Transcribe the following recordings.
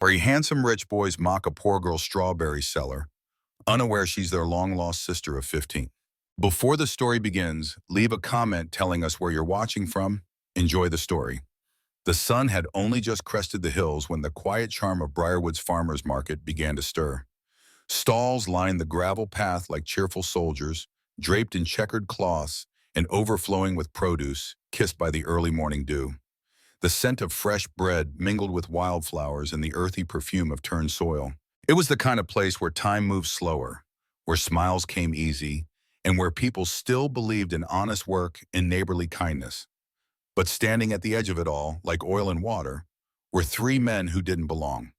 where handsome rich boys mock a poor girl strawberry seller, unaware she's their long-lost sister of 15. Before the story begins, leave a comment telling us where you're watching from. Enjoy the story. The sun had only just crested the hills when the quiet charm of Briarwood's farmers market began to stir. Stalls lined the gravel path like cheerful soldiers, draped in checkered cloths and overflowing with produce, kissed by the early morning dew. The scent of fresh bread mingled with wildflowers and the earthy perfume of turned soil. It was the kind of place where time moved slower, where smiles came easy, and where people still believed in honest work and neighborly kindness. But standing at the edge of it all, like oil and water, were three men who didn't belong.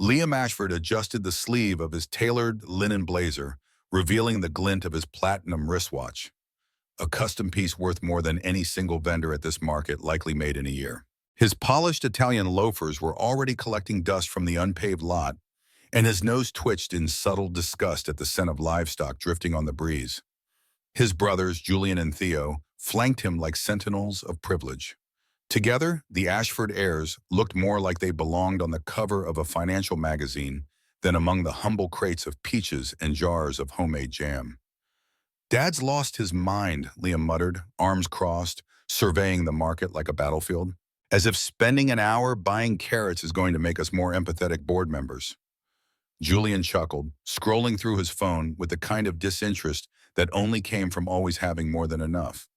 Liam Ashford adjusted the sleeve of his tailored linen blazer, revealing the glint of his platinum wristwatch, a custom piece worth more than any single vendor at this market likely made in a year. His polished Italian loafers were already collecting dust from the unpaved lot, and his nose twitched in subtle disgust at the scent of livestock drifting on the breeze. His brothers, Julian and Theo, flanked him like sentinels of privilege. Together, the Ashford heirs looked more like they belonged on the cover of a financial magazine than among the humble crates of peaches and jars of homemade jam. "Dad's lost his mind," Liam muttered, arms crossed, surveying the market like a battlefield, as if spending an hour buying carrots is going to make us more empathetic board members. Julian chuckled, scrolling through his phone with the kind of disinterest that only came from always having more than enough.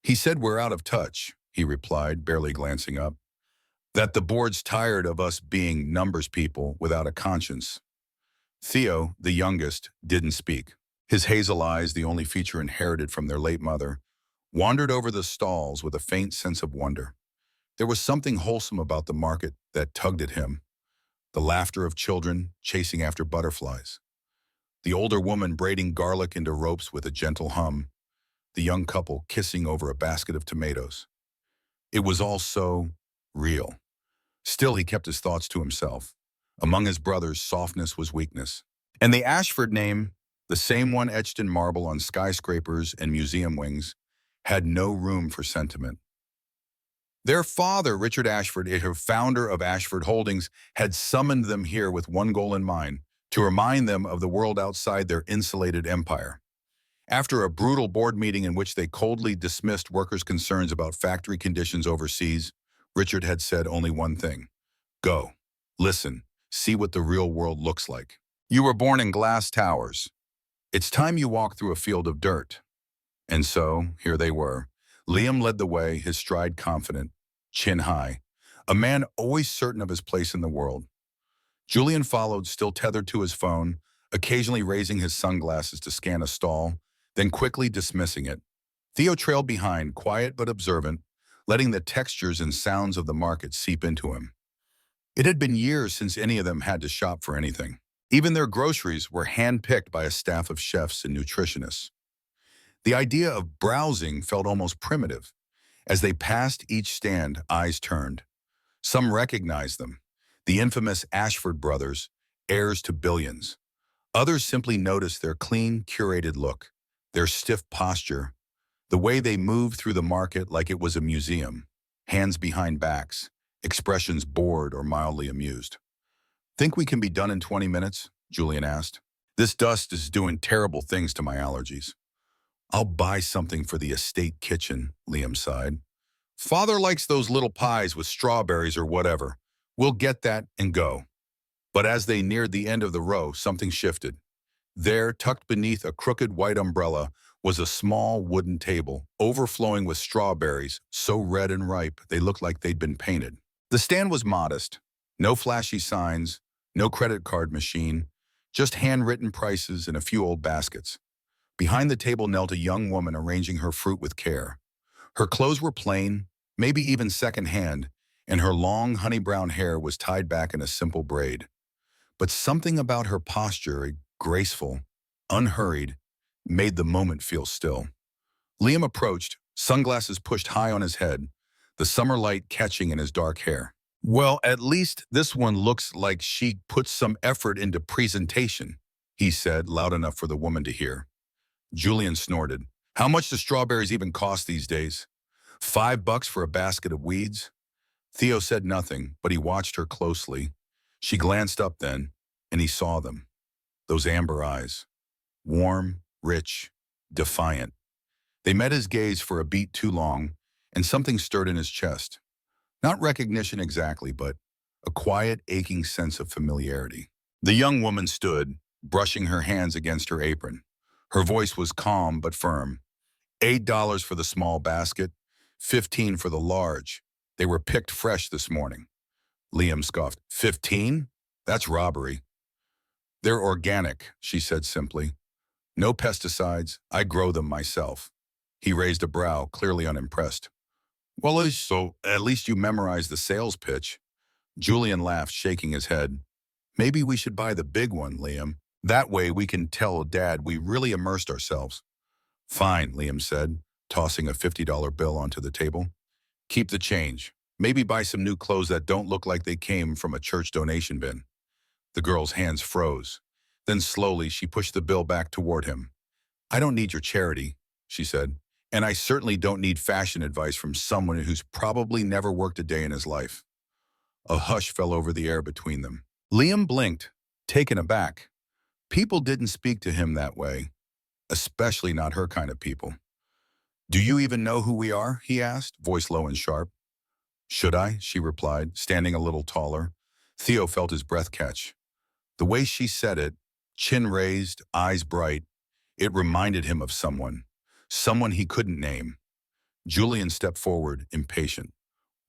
"He said we're out of touch," he replied, barely glancing up. "That the board's tired of us being numbers people without a conscience." Theo, the youngest, didn't speak. His hazel eyes, the only feature inherited from their late mother, wandered over the stalls with a faint sense of wonder. There was something wholesome about the market that tugged at him. The laughter of children chasing after butterflies. The older woman braiding garlic into ropes with a gentle hum. The young couple kissing over a basket of tomatoes. It was all so real. Still, he kept his thoughts to himself. Among his brothers, softness was weakness. And the Ashford name, the same one etched in marble on skyscrapers and museum wings, had no room for sentiment. Their father, Richard Ashford, a founder of Ashford Holdings, had summoned them here with one goal in mind, to remind them of the world outside their insulated empire. After a brutal board meeting in which they coldly dismissed workers' concerns about factory conditions overseas, Richard had said only one thing: "Go, listen, see what the real world looks like. You were born in glass towers. It's time you walk through a field of dirt." And so, here they were. Liam led the way, his stride confident, chin high, a man always certain of his place in the world. Julian followed, still tethered to his phone, occasionally raising his sunglasses to scan a stall, then quickly dismissing it. Theo trailed behind, quiet but observant, letting the textures and sounds of the market seep into him. It had been years since any of them had to shop for anything. Even their groceries were hand-picked by a staff of chefs and nutritionists. The idea of browsing felt almost primitive. As they passed each stand, eyes turned. Some recognized them, the infamous Ashford brothers, heirs to billions. Others simply noticed their clean, curated look, their stiff posture, the way they moved through the market like it was a museum, hands behind backs, expressions bored or mildly amused. "Think we can be done in 20 minutes?" Julian asked. "This dust is doing terrible things to my allergies." "I'll buy something for the estate kitchen," Liam sighed. "Father likes those little pies with strawberries or whatever. We'll get that and go." But as they neared the end of the row, something shifted. There, tucked beneath a crooked white umbrella, was a small wooden table, overflowing with strawberries, so red and ripe they looked like they'd been painted. The stand was modest. No flashy signs, no credit card machine, just handwritten prices and a few old baskets. Behind the table knelt a young woman arranging her fruit with care. Her clothes were plain, maybe even second-hand, and her long honey-brown hair was tied back in a simple braid. But something about her posture, graceful, unhurried, made the moment feel still. Liam approached, sunglasses pushed high on his head, the summer light catching in his dark hair. "Well, at least this one looks like she put some effort into presentation," he said, loud enough for the woman to hear. Julian snorted. "How much do strawberries even cost these days? $5 for a basket of weeds?" Theo said nothing, but he watched her closely. She glanced up then, and he saw them. Those amber eyes. Warm, rich, defiant. They met his gaze for a beat too long, and something stirred in his chest. Not recognition exactly, but a quiet, aching sense of familiarity. The young woman stood, brushing her hands against her apron. Her voice was calm but firm. $8 for the small basket, 15 for the large. They were picked fresh this morning. Liam scoffed. 15? That's robbery. They're organic, she said simply. No pesticides. I grow them myself. He raised a brow, clearly unimpressed. Well, so at least you memorized the sales pitch. Julian laughed, shaking his head. Maybe we should buy the big one, Liam. That way we can tell Dad we really immersed ourselves. Fine, Liam said, tossing a $50 bill onto the table. Keep the change. Maybe buy some new clothes that don't look like they came from a church donation bin. The girl's hands froze. Then slowly she pushed the bill back toward him. I don't need your charity, she said, and I certainly don't need fashion advice from someone who's probably never worked a day in his life. A hush fell over the air between them. Liam blinked, taken aback. People didn't speak to him that way, especially not her kind of people. Do you even know who we are? He asked, voice low and sharp. Should I? She replied, standing a little taller. Theo felt his breath catch. The way she said it, chin raised, eyes bright, it reminded him of someone he couldn't name. Julian stepped forward, impatient.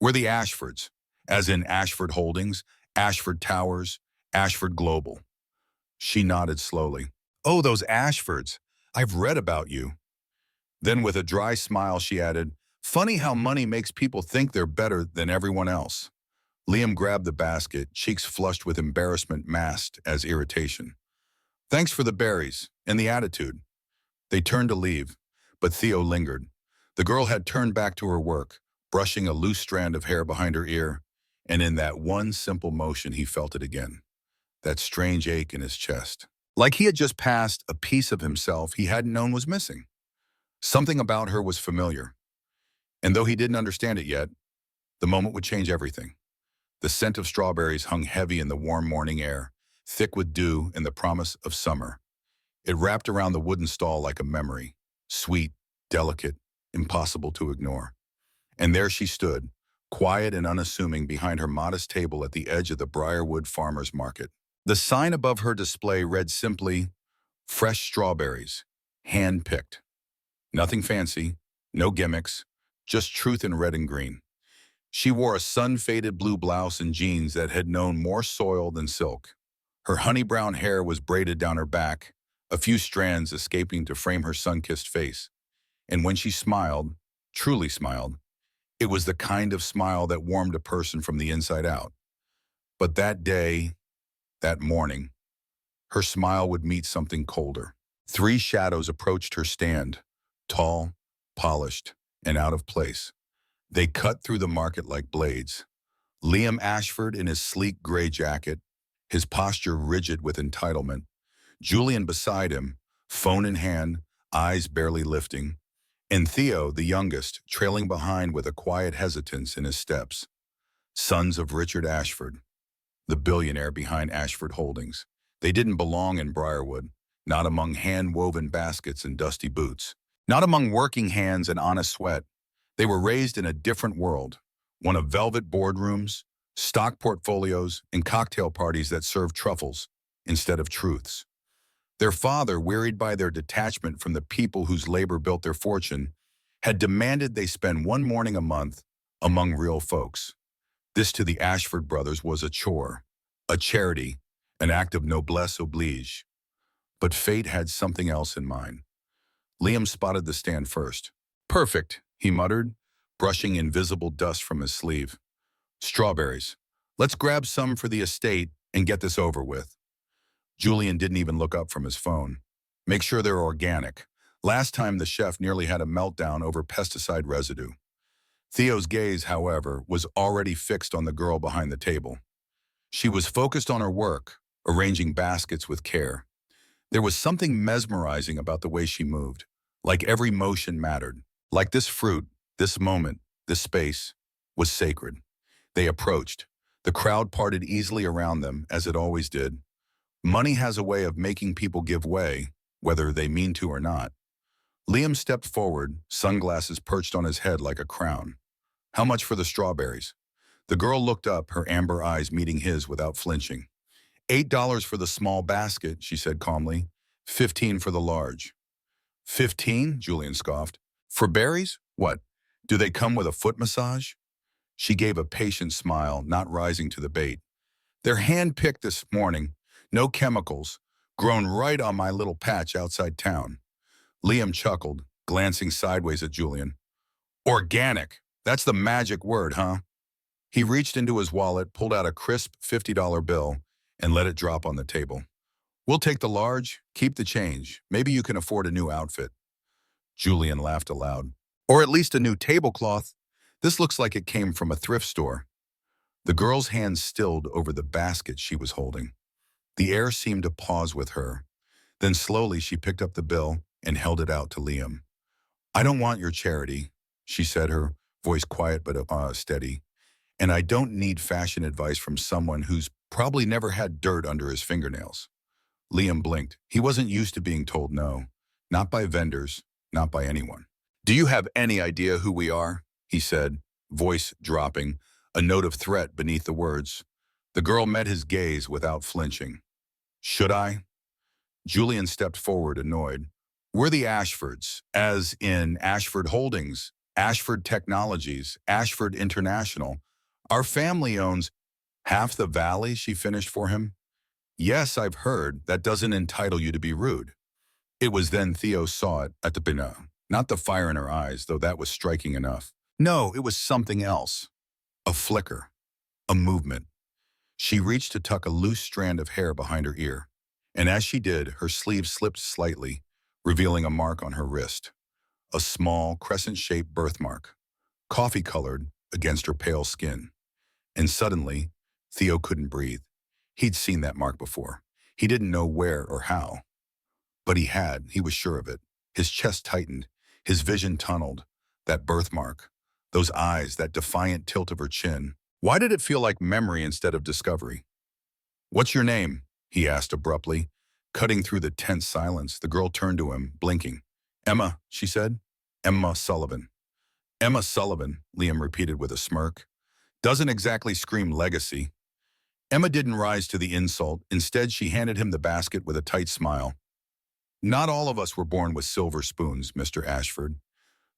We're the Ashfords, as in Ashford Holdings, Ashford Towers, Ashford Global. She nodded slowly. Oh, those Ashfords. I've read about you. Then with a dry smile, she added, funny how money makes people think they're better than everyone else. Liam grabbed the basket, cheeks flushed with embarrassment masked as irritation. Thanks for the berries and the attitude. They turned to leave, but Theo lingered. The girl had turned back to her work, brushing a loose strand of hair behind her ear, and in that one simple motion he felt it again. That strange ache in his chest. Like he had just passed a piece of himself he hadn't known was missing. Something about her was familiar. And though he didn't understand it yet, the moment would change everything. The scent of strawberries hung heavy in the warm morning air, thick with dew and the promise of summer. It wrapped around the wooden stall like a memory, sweet, delicate, impossible to ignore. And there she stood, quiet and unassuming behind her modest table at the edge of the Briarwood Farmers Market. The sign above her display read simply, Fresh Strawberries, hand-picked. Nothing fancy, no gimmicks, just truth in red and green. She wore a sun-faded blue blouse and jeans that had known more soil than silk. Her honey-brown hair was braided down her back, a few strands escaping to frame her sun-kissed face. And when she smiled, truly smiled, it was the kind of smile that warmed a person from the inside out. But that day, that morning, her smile would meet something colder. 3 shadows approached her stand, tall, polished, and out of place. They cut through the market like blades. Liam Ashford in his sleek gray jacket, his posture rigid with entitlement. Julian beside him, phone in hand, eyes barely lifting. And Theo, the youngest, trailing behind with a quiet hesitance in his steps. Sons of Richard Ashford, the billionaire behind Ashford Holdings. They didn't belong in Briarwood, not among hand-woven baskets and dusty boots, not among working hands and honest sweat. They were raised in a different world, one of velvet boardrooms, stock portfolios, and cocktail parties that served truffles instead of truths. Their father, wearied by their detachment from the people whose labor built their fortune, had demanded they spend one morning a month among real folks. This to the Ashford brothers was a chore, a charity, an act of noblesse oblige. But fate had something else in mind. Liam spotted the stand first. Perfect, he muttered, brushing invisible dust from his sleeve. Strawberries. Let's grab some for the estate and get this over with. Julian didn't even look up from his phone. Make sure they're organic. Last time the chef nearly had a meltdown over pesticide residue. Theo's gaze, however, was already fixed on the girl behind the table. She was focused on her work, arranging baskets with care. There was something mesmerizing about the way she moved, like every motion mattered. Like this fruit, this moment, this space, was sacred. They approached. The crowd parted easily around them, as it always did. Money has a way of making people give way, whether they mean to or not. Liam stepped forward, sunglasses perched on his head like a crown. How much for the strawberries? The girl looked up, her amber eyes meeting his without flinching. $8 for the small basket, she said calmly. 15 for the large. 15? Julian scoffed. For berries? What? Do they come with a foot massage? She gave a patient smile, not rising to the bait. They're hand-picked this morning. No chemicals. Grown right on my little patch outside town. Liam chuckled, glancing sideways at Julian. Organic. That's the magic word, huh? He reached into his wallet, pulled out a crisp $50 bill, and let it drop on the table. We'll take the large, keep the change. Maybe you can afford a new outfit. Julian laughed aloud. Or at least a new tablecloth. This looks like it came from a thrift store. The girl's hands stilled over the basket she was holding. The air seemed to pause with her. Then slowly she picked up the bill and held it out to Liam. I don't want your charity, she said, her voice quiet but steady. And I don't need fashion advice from someone who's probably never had dirt under his fingernails. Liam blinked. He wasn't used to being told no. Not by vendors, not by anyone. Do you have any idea who we are? He said, voice dropping, a note of threat beneath the words. The girl met his gaze without flinching. Should I? Julian stepped forward, annoyed. We're the Ashfords, as in Ashford Holdings, Ashford Technologies, Ashford International. Our family owns half the valley, she finished for him. Yes, I've heard. That doesn't entitle you to be rude. It was then Theo saw it at the binah. Not the fire in her eyes, though that was striking enough. No, it was something else. A flicker. A movement. She reached to tuck a loose strand of hair behind her ear. And as she did, her sleeve slipped slightly, revealing a mark on her wrist. A small, crescent-shaped birthmark. Coffee-colored against her pale skin. And suddenly, Theo couldn't breathe. He'd seen that mark before. He didn't know where or how. But he had, he was sure of it. His chest tightened, his vision tunneled. That birthmark, those eyes, that defiant tilt of her chin. Why did it feel like memory instead of discovery? What's your name? He asked abruptly. Cutting through the tense silence, the girl turned to him, blinking. Emma, she said. Emma Sullivan. Emma Sullivan, Liam repeated with a smirk. Doesn't exactly scream legacy. Emma didn't rise to the insult. Instead, she handed him the basket with a tight smile. Not all of us were born with silver spoons, Mr. Ashford.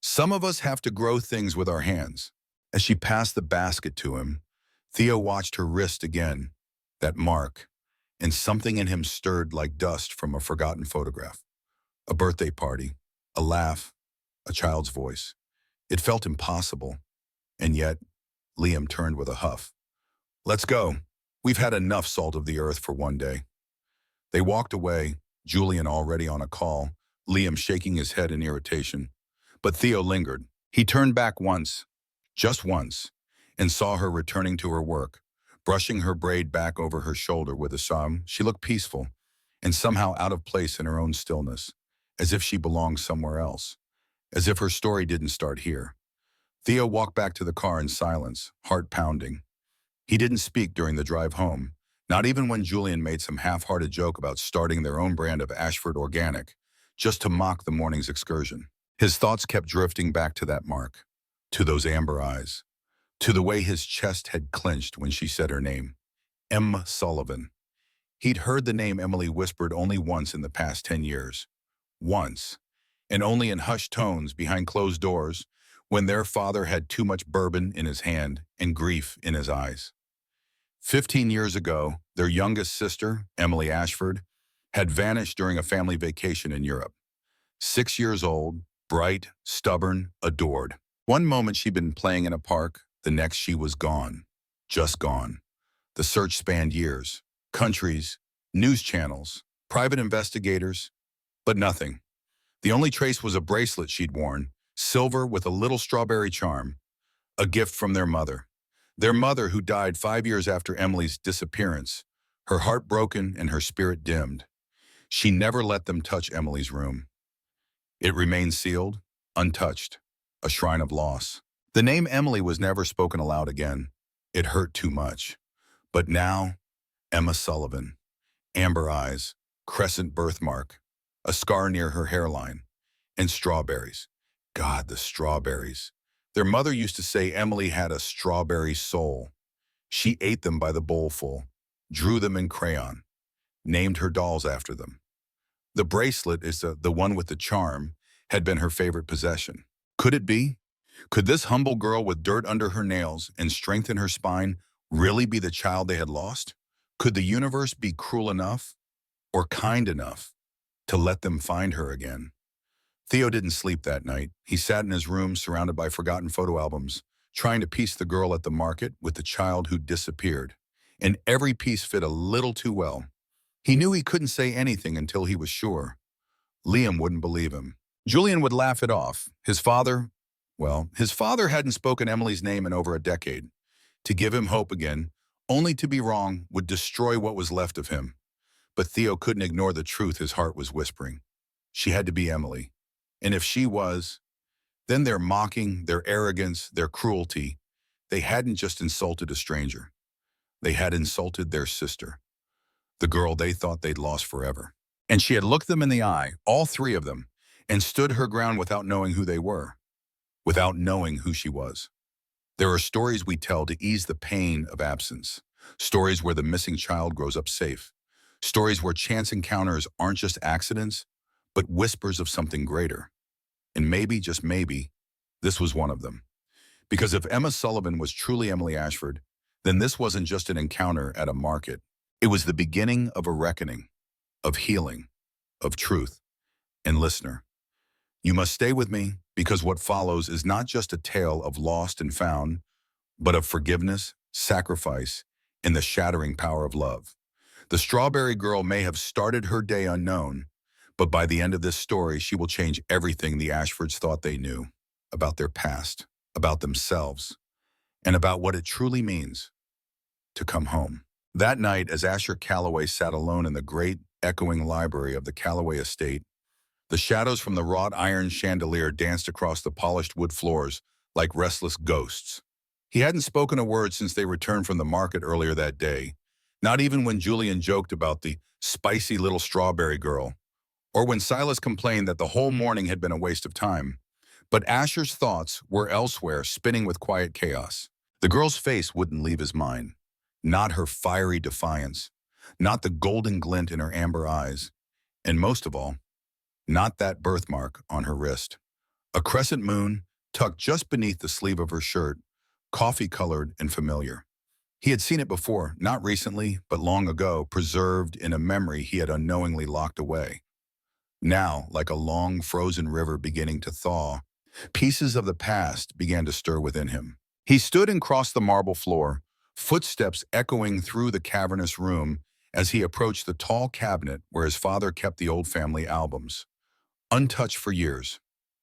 Some of us have to grow things with our hands. As she passed the basket to him, Theo watched her wrist again, that mark, and something in him stirred like dust from a forgotten photograph. A birthday party, a laugh, a child's voice. It felt impossible, and yet Liam turned with a huff. Let's go. We've had enough salt of the earth for one day. They walked away, Julian already on a call, Liam shaking his head in irritation. But Theo lingered. He turned back once, just once, and saw her returning to her work, brushing her braid back over her shoulder with a sob. She looked peaceful and somehow out of place in her own stillness, as if she belonged somewhere else, as if her story didn't start here. Theo walked back to the car in silence, heart pounding. He didn't speak during the drive home, not even when Julian made some half-hearted joke about starting their own brand of Ashford Organic, just to mock the morning's excursion. His thoughts kept drifting back to that mark, to those amber eyes, to the way his chest had clenched when she said her name, Emma Sullivan. He'd heard the name Emily whispered only once in the past 10 years. Once, and only in hushed tones behind closed doors, when their father had too much bourbon in his hand and grief in his eyes. 15 years ago, their youngest sister, Emily Ashford, had vanished during a family vacation in Europe. 6 years old, bright, stubborn, adored. One moment she'd been playing in a park, the next she was gone. Just gone. The search spanned years, countries, news channels, private investigators, but nothing. The only trace was a bracelet she'd worn, silver with a little strawberry charm, a gift from their mother. Their mother who died 5 years after Emily's disappearance, her heart broken and her spirit dimmed. She never let them touch Emily's room. It remained sealed, untouched, a shrine of loss. The name Emily was never spoken aloud again. It hurt too much. But now, Emma Sullivan, amber eyes, crescent birthmark, a scar near her hairline, and strawberries. God, the strawberries. Their mother used to say Emily had a strawberry soul. She ate them by the bowlful, drew them in crayon, named her dolls after them. The bracelet is the one with the charm, had been her favorite possession. Could it be? Could this humble girl with dirt under her nails and strength in her spine really be the child they had lost? Could the universe be cruel enough or kind enough to let them find her again? Theo didn't sleep that night. He sat in his room surrounded by forgotten photo albums, trying to piece the girl at the market with the child who disappeared. And every piece fit a little too well. He knew he couldn't say anything until he was sure. Liam wouldn't believe him. Julian would laugh it off. His father hadn't spoken Emily's name in over a decade. To give him hope again, only to be wrong, would destroy what was left of him. But Theo couldn't ignore the truth his heart was whispering. She had to be Emily. And if she was, then their mocking, their arrogance, their cruelty, they hadn't just insulted a stranger. They had insulted their sister, the girl they thought they'd lost forever. And she had looked them in the eye, all three of them, and stood her ground without knowing who they were, without knowing who she was. There are stories we tell to ease the pain of absence, stories where the missing child grows up safe, stories where chance encounters aren't just accidents, but whispers of something greater. And maybe, just maybe, this was one of them. Because if Emma Sullivan was truly Emily Ashford, then this wasn't just an encounter at a market. It was the beginning of a reckoning, of healing, of truth. And listener, you must stay with me because what follows is not just a tale of lost and found, but of forgiveness, sacrifice, and the shattering power of love. The Strawberry Girl may have started her day unknown, but by the end of this story, she will change everything the Ashfords thought they knew about their past, about themselves, and about what it truly means to come home. That night, as Asher Calloway sat alone in the great, echoing library of the Calloway estate, the shadows from the wrought iron chandelier danced across the polished wood floors like restless ghosts. He hadn't spoken a word since they returned from the market earlier that day, not even when Julian joked about the spicy little strawberry girl, or when Silas complained that the whole morning had been a waste of time. But Asher's thoughts were elsewhere, spinning with quiet chaos. The girl's face wouldn't leave his mind. Not her fiery defiance, not the golden glint in her amber eyes, and most of all, not that birthmark on her wrist. A crescent moon tucked just beneath the sleeve of her shirt, coffee-colored and familiar. He had seen it before, not recently, but long ago, preserved in a memory he had unknowingly locked away. Now, like a long, frozen river beginning to thaw, pieces of the past began to stir within him. He stood and crossed the marble floor, footsteps echoing through the cavernous room as he approached the tall cabinet where his father kept the old family albums. Untouched for years,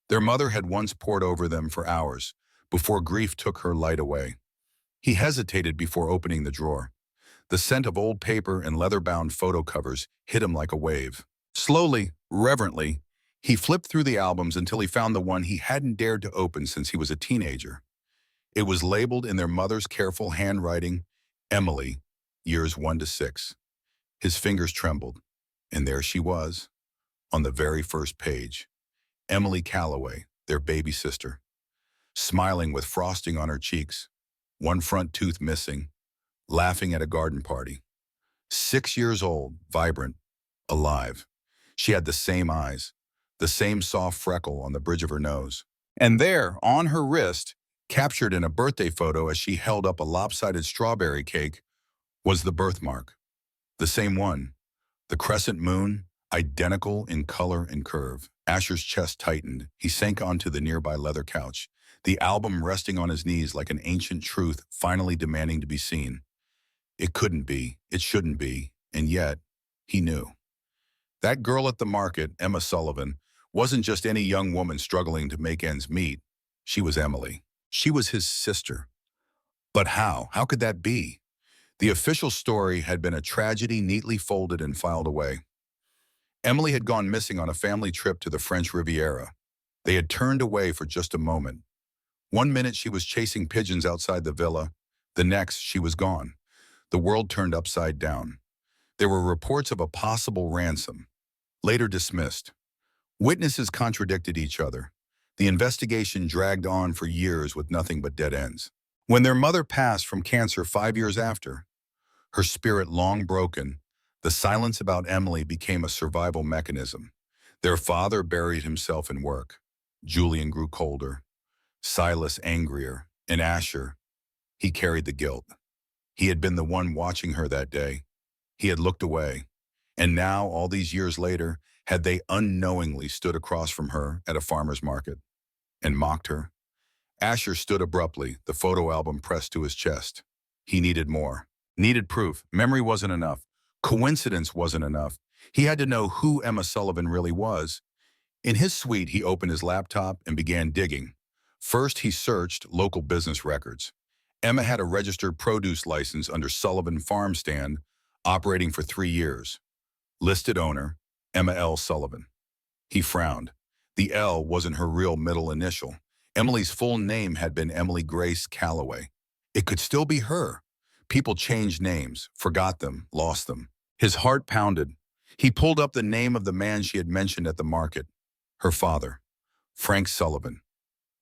their mother had once pored over them for hours before grief took her light away. He hesitated before opening the drawer. The scent of old paper and leather-bound photo covers hit him like a wave. Slowly, reverently, he flipped through the albums until he found the one he hadn't dared to open since he was a teenager. It was labeled in their mother's careful handwriting, Emily, years 1 to 6. His fingers trembled, and there she was, on the very first page. Emily Calloway, their baby sister, smiling with frosting on her cheeks, one front tooth missing, laughing at a garden party. 6 years old, vibrant, alive. She had the same eyes, the same soft freckle on the bridge of her nose. And there, on her wrist, captured in a birthday photo as she held up a lopsided strawberry cake, was the birthmark. The same one, the crescent moon, identical in color and curve. Asher's chest tightened. He sank onto the nearby leather couch, the album resting on his knees like an ancient truth finally demanding to be seen. It couldn't be, it shouldn't be, and yet, he knew. That girl at the market, Emma Sullivan, wasn't just any young woman struggling to make ends meet. She was Emily. She was his sister. But how? How could that be? The official story had been a tragedy neatly folded and filed away. Emily had gone missing on a family trip to the French Riviera. They had turned away for just a moment. One minute she was chasing pigeons outside the villa, the next she was gone. The world turned upside down. There were reports of a possible ransom, later dismissed. Witnesses contradicted each other. The investigation dragged on for years with nothing but dead ends. When their mother passed from cancer 5 years after, her spirit long broken, the silence about Emily became a survival mechanism. Their father buried himself in work. Julian grew colder, Silas angrier, and Asher, he carried the guilt. He had been the one watching her that day. He had looked away. And now, all these years later, had they unknowingly stood across from her at a farmer's market and mocked her? Asher stood abruptly, the photo album pressed to his chest. He needed more. Needed proof. Memory wasn't enough. Coincidence wasn't enough. He had to know who Emma Sullivan really was. In his suite, he opened his laptop and began digging. First, he searched local business records. Emma had a registered produce license under Sullivan Farm Stand, operating for 3 years. Listed owner, Emma L. Sullivan. He frowned. The L wasn't her real middle initial. Emily's full name had been Emily Grace Calloway. It could still be her. People changed names, forgot them, lost them. His heart pounded. He pulled up the name of the man she had mentioned at the market. Her father, Frank Sullivan.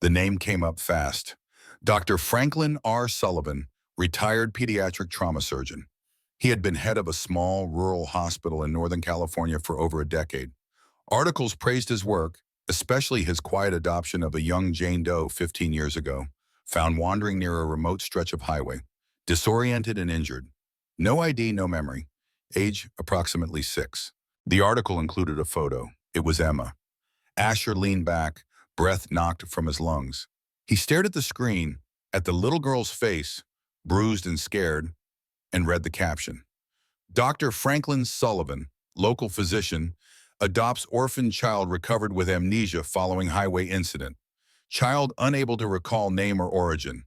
The name came up fast. Dr. Franklin R. Sullivan, retired pediatric trauma surgeon. He had been head of a small rural hospital in Northern California for over a decade. Articles praised his work, especially his quiet adoption of a young Jane Doe 15 years ago, found wandering near a remote stretch of highway, disoriented and injured. No ID, no memory. Age approximately 6. The article included a photo. It was Emma. Asher leaned back, breath knocked from his lungs. He stared at the screen, at the little girl's face, bruised and scared, and read the caption. Dr. Franklin Sullivan, local physician, adopts orphan child recovered with amnesia following highway incident. Child unable to recall name or origin.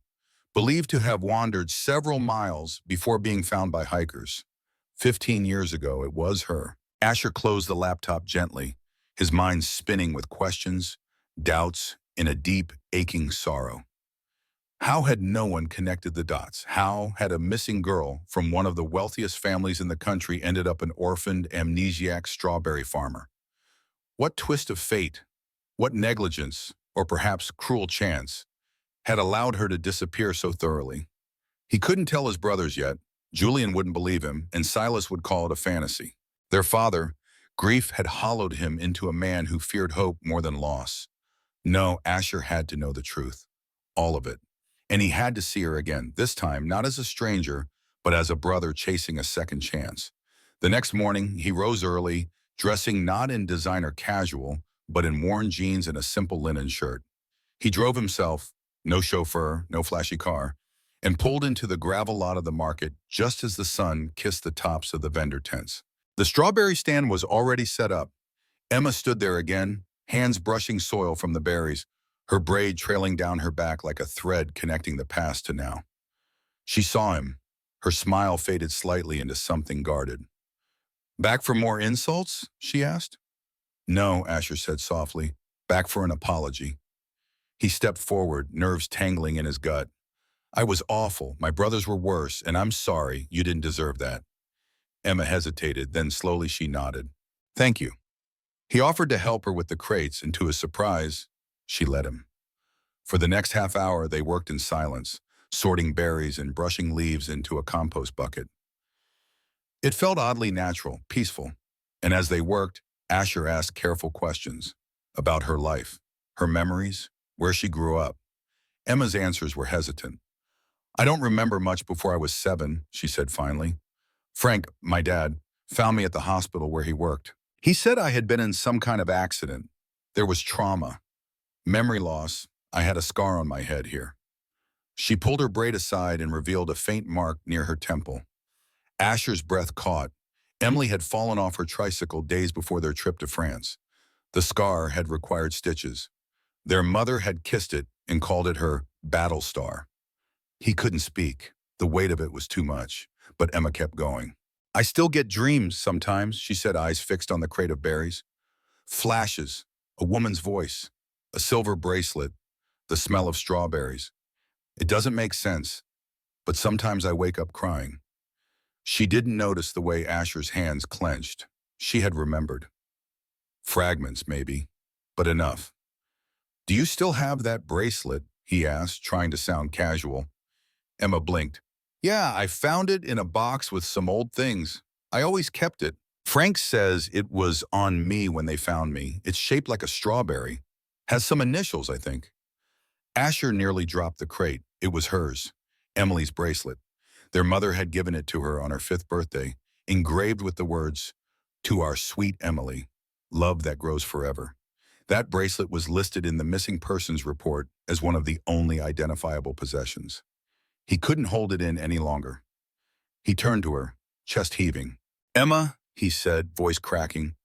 Believed to have wandered several miles before being found by hikers. 15 years ago, it was her. Asher closed the laptop gently, his mind spinning with questions, doubts, and a deep, aching sorrow. How had no one connected the dots? How had a missing girl from one of the wealthiest families in the country ended up an orphaned, amnesiac strawberry farmer? What twist of fate, what negligence, or perhaps cruel chance, had allowed her to disappear so thoroughly? He couldn't tell his brothers yet. Julian wouldn't believe him, and Silas would call it a fantasy. Their father, grief had hollowed him into a man who feared hope more than loss. No, Asher had to know the truth. All of it. And he had to see her again, this time not as a stranger, but as a brother chasing a second chance. The next morning, he rose early, dressing not in designer casual, but in worn jeans and a simple linen shirt. He drove himself, no chauffeur, no flashy car, and pulled into the gravel lot of the market just as the sun kissed the tops of the vendor tents. The strawberry stand was already set up. Emma stood there again, hands brushing soil from the berries, her braid trailing down her back like a thread connecting the past to now. She saw him. Her smile faded slightly into something guarded. Back for more insults? She asked. No, Asher said softly. Back for an apology. He stepped forward, nerves tangling in his gut. I was awful. My brothers were worse, and I'm sorry. You didn't deserve that. Emma hesitated, then slowly she nodded. Thank you. He offered to help her with the crates, and to his surprise, she let him. For the next half hour, they worked in silence, sorting berries and brushing leaves into a compost bucket. It felt oddly natural, peaceful, and as they worked, Asher asked careful questions about her life, her memories, where she grew up. Emma's answers were hesitant. I don't remember much before I was 7, she said finally. Frank, my dad, found me at the hospital where he worked. He said I had been in some kind of accident. There was trauma, memory loss. I had a scar on my head here. She pulled her braid aside and revealed a faint mark near her temple. Asher's breath caught. Emily had fallen off her tricycle days before their trip to France. The scar had required stitches. Their mother had kissed it and called it her battle star. He couldn't speak. The weight of it was too much, but Emma kept going. I still get dreams sometimes, she said, eyes fixed on the crate of berries. Flashes, a woman's voice, a silver bracelet, the smell of strawberries. It doesn't make sense, but sometimes I wake up crying. She didn't notice the way Asher's hands clenched. She had remembered. Fragments, maybe, but enough. "Do you still have that bracelet?" he asked, trying to sound casual. Emma blinked. "Yeah, I found it in a box with some old things. I always kept it. Frank says it was on me when they found me. It's shaped like a strawberry. Has some initials, I think." Asher nearly dropped the crate. It was hers, Emily's bracelet. Their mother had given it to her on her 5th birthday, engraved with the words, "To our sweet Emily, love that grows forever." That bracelet was listed in the missing persons report as one of the only identifiable possessions. He couldn't hold it in any longer. He turned to her, chest heaving. "Emma," he said, voice cracking,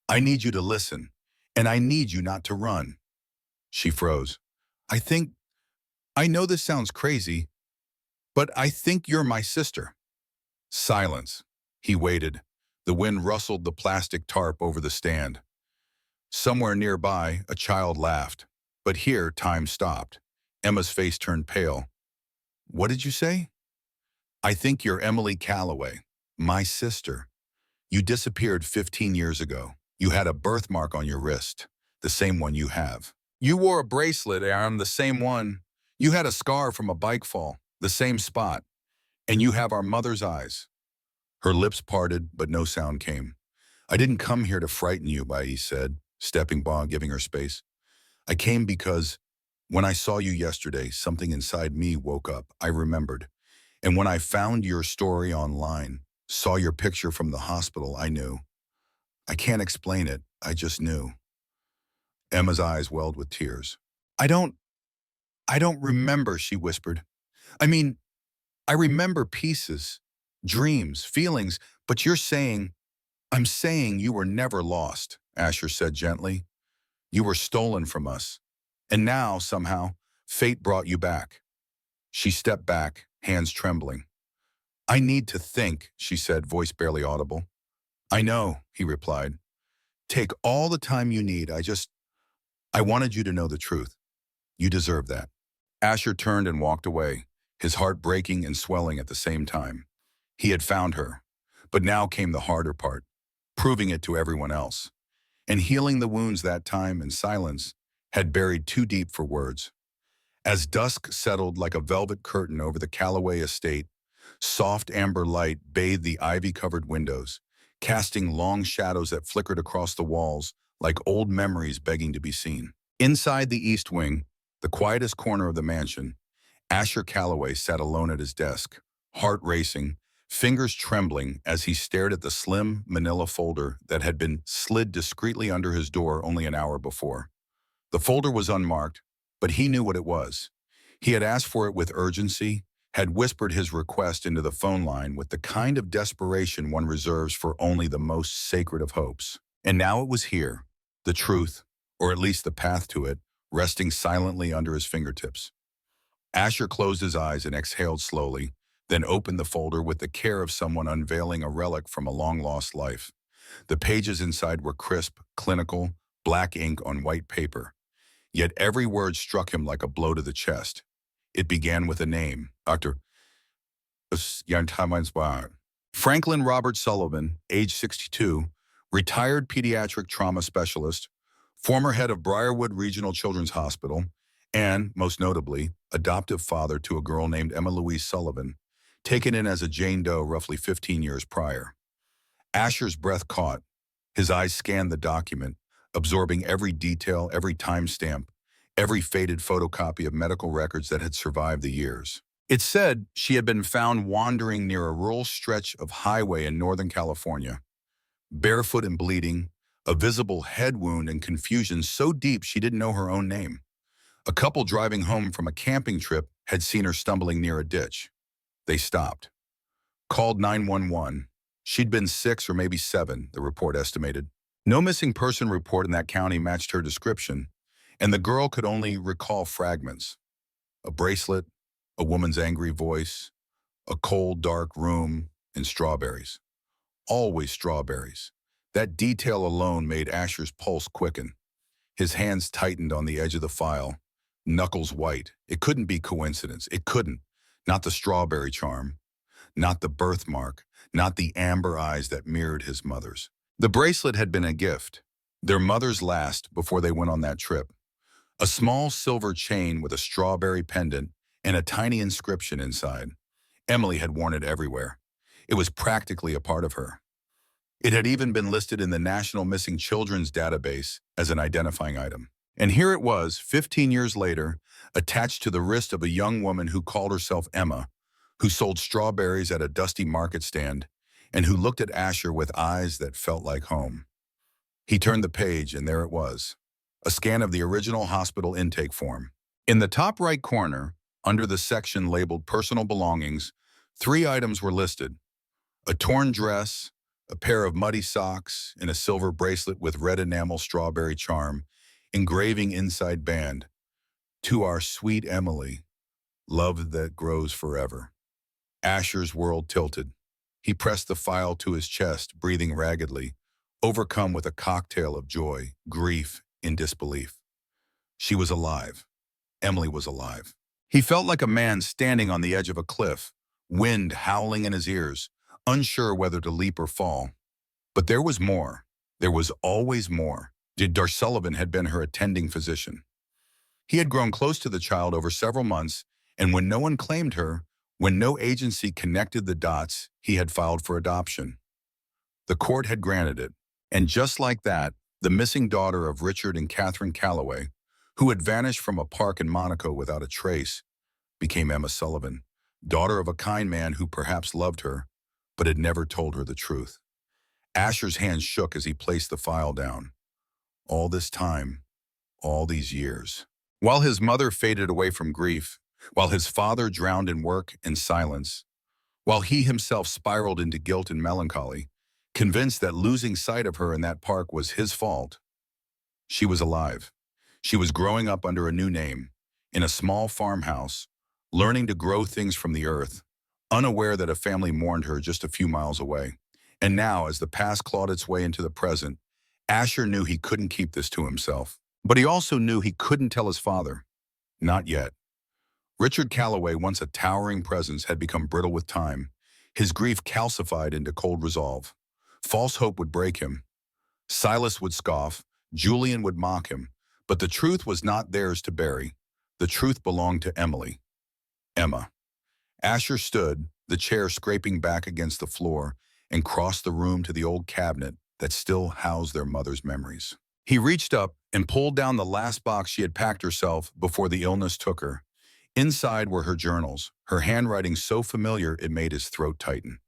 "I need you to listen, and I need you not to run." She froze. I know this sounds crazy, but I think you're my sister." Silence. He waited. The wind rustled the plastic tarp over the stand. Somewhere nearby, a child laughed. But here, time stopped. Emma's face turned pale. "What did you say?" "I think you're Emily Calloway, my sister. You disappeared 15 years ago. You had a birthmark on your wrist, the same one you have. You wore a bracelet, Aaron, the same one. You had a scar from a bike fall, the same spot. And you have our mother's eyes." Her lips parted, but no sound came. "I didn't come here to frighten you," Bai said, stepping by, giving her space. "I came because when I saw you yesterday, something inside me woke up. I remembered. And when I found your story online, saw your picture from the hospital, I knew. I can't explain it. I just knew." Emma's eyes welled with tears. I don't remember," she whispered. "I mean, I remember pieces, dreams, feelings, but I'm saying you were never lost," Asher said gently. "You were stolen from us. And now, somehow, fate brought you back." She stepped back, hands trembling. "I need to think," she said, voice barely audible. "I know," he replied. "Take all the time you need. I wanted you to know the truth. You deserve that." Asher turned and walked away, his heart breaking and swelling at the same time. He had found her, but now came the harder part, proving it to everyone else. And healing the wounds that time in silence had buried too deep for words. As dusk settled like a velvet curtain over the Calloway estate, soft amber light bathed the ivy-covered windows, casting long shadows that flickered across the walls like old memories begging to be seen. Inside the East Wing, the quietest corner of the mansion, Asher Calloway sat alone at his desk, heart racing, fingers trembling as he stared at the slim manila folder that had been slid discreetly under his door only an hour before. The folder was unmarked, but he knew what it was. He had asked for it with urgency, had whispered his request into the phone line with the kind of desperation one reserves for only the most sacred of hopes. And now it was here, the truth, or at least the path to it, resting silently under his fingertips. Asher closed his eyes and exhaled slowly, then opened the folder with the care of someone unveiling a relic from a long-lost life. The pages inside were crisp, clinical, black ink on white paper. Yet every word struck him like a blow to the chest. It began with a name, Dr. Franklin Robert Sullivan, age 62, retired pediatric trauma specialist, former head of Briarwood Regional Children's Hospital, and, most notably, adoptive father to a girl named Emma Louise Sullivan, taken in as a Jane Doe roughly 15 years prior. Asher's breath caught. His eyes scanned the document, absorbing every detail, every timestamp, every faded photocopy of medical records that had survived the years. It said she had been found wandering near a rural stretch of highway in Northern California, barefoot and bleeding, a visible head wound and confusion so deep she didn't know her own name. A couple driving home from a camping trip had seen her stumbling near a ditch. They stopped. Called 911. She'd been 6 or maybe 7, the report estimated. No missing person report in that county matched her description, and the girl could only recall fragments. A bracelet, a woman's angry voice, a cold, dark room, and strawberries. Always strawberries. That detail alone made Asher's pulse quicken. His hands tightened on the edge of the file, knuckles white. It couldn't be coincidence. It couldn't. Not the strawberry charm. not the birthmark, not the amber eyes that mirrored his mother's. The bracelet had been a gift, their mother's last before they went on that trip. A small silver chain with a strawberry pendant and a tiny inscription inside. Emily had worn it everywhere. It was practically a part of her. It had even been listed in the National Missing Children's database as an identifying item. And here it was, 15 years later, attached to the wrist of a young woman who called herself Emma, who sold strawberries at a dusty market stand, and who looked at Asher with eyes that felt like home. He turned the page, and there it was, a scan of the original hospital intake form. In the top right corner, under the section labeled Personal Belongings, 3 items were listed: a torn dress, a pair of muddy socks, and a silver bracelet with red enamel strawberry charm, engraving inside band, "To our sweet Emily, love that grows forever." Asher's world tilted. He pressed the file to his chest, breathing raggedly, overcome with a cocktail of joy, grief, and disbelief. She was alive. Emily was alive. He felt like a man standing on the edge of a cliff, wind howling in his ears, unsure whether to leap or fall. But there was more. There was always more. Darsullivan had been her attending physician. He had grown close to the child over several months, and when no one claimed her, when no agency connected the dots, he had filed for adoption. The court had granted it, and just like that, the missing daughter of Richard and Catherine Calloway, who had vanished from a park in Monaco without a trace, became Emma Sullivan, daughter of a kind man who perhaps loved her, but had never told her the truth. Asher's hands shook as he placed the file down. All this time, all these years. While his mother faded away from grief, while his father drowned in work and silence, while he himself spiraled into guilt and melancholy, convinced that losing sight of her in that park was his fault, she was alive. She was growing up under a new name, in a small farmhouse, learning to grow things from the earth, unaware that a family mourned her just a few miles away. And now, as the past clawed its way into the present, Asher knew he couldn't keep this to himself. But he also knew he couldn't tell his father. Not yet. Richard Calloway, once a towering presence, had become brittle with time. His grief calcified into cold resolve. False hope would break him. Silas would scoff. Julian would mock him. But the truth was not theirs to bury. The truth belonged to Emily. Emma. Asher stood, the chair scraping back against the floor, and crossed the room to the old cabinet that still housed their mother's memories. He reached up and pulled down the last box she had packed herself before the illness took her. Inside were her journals, her handwriting so familiar it made his throat tighten.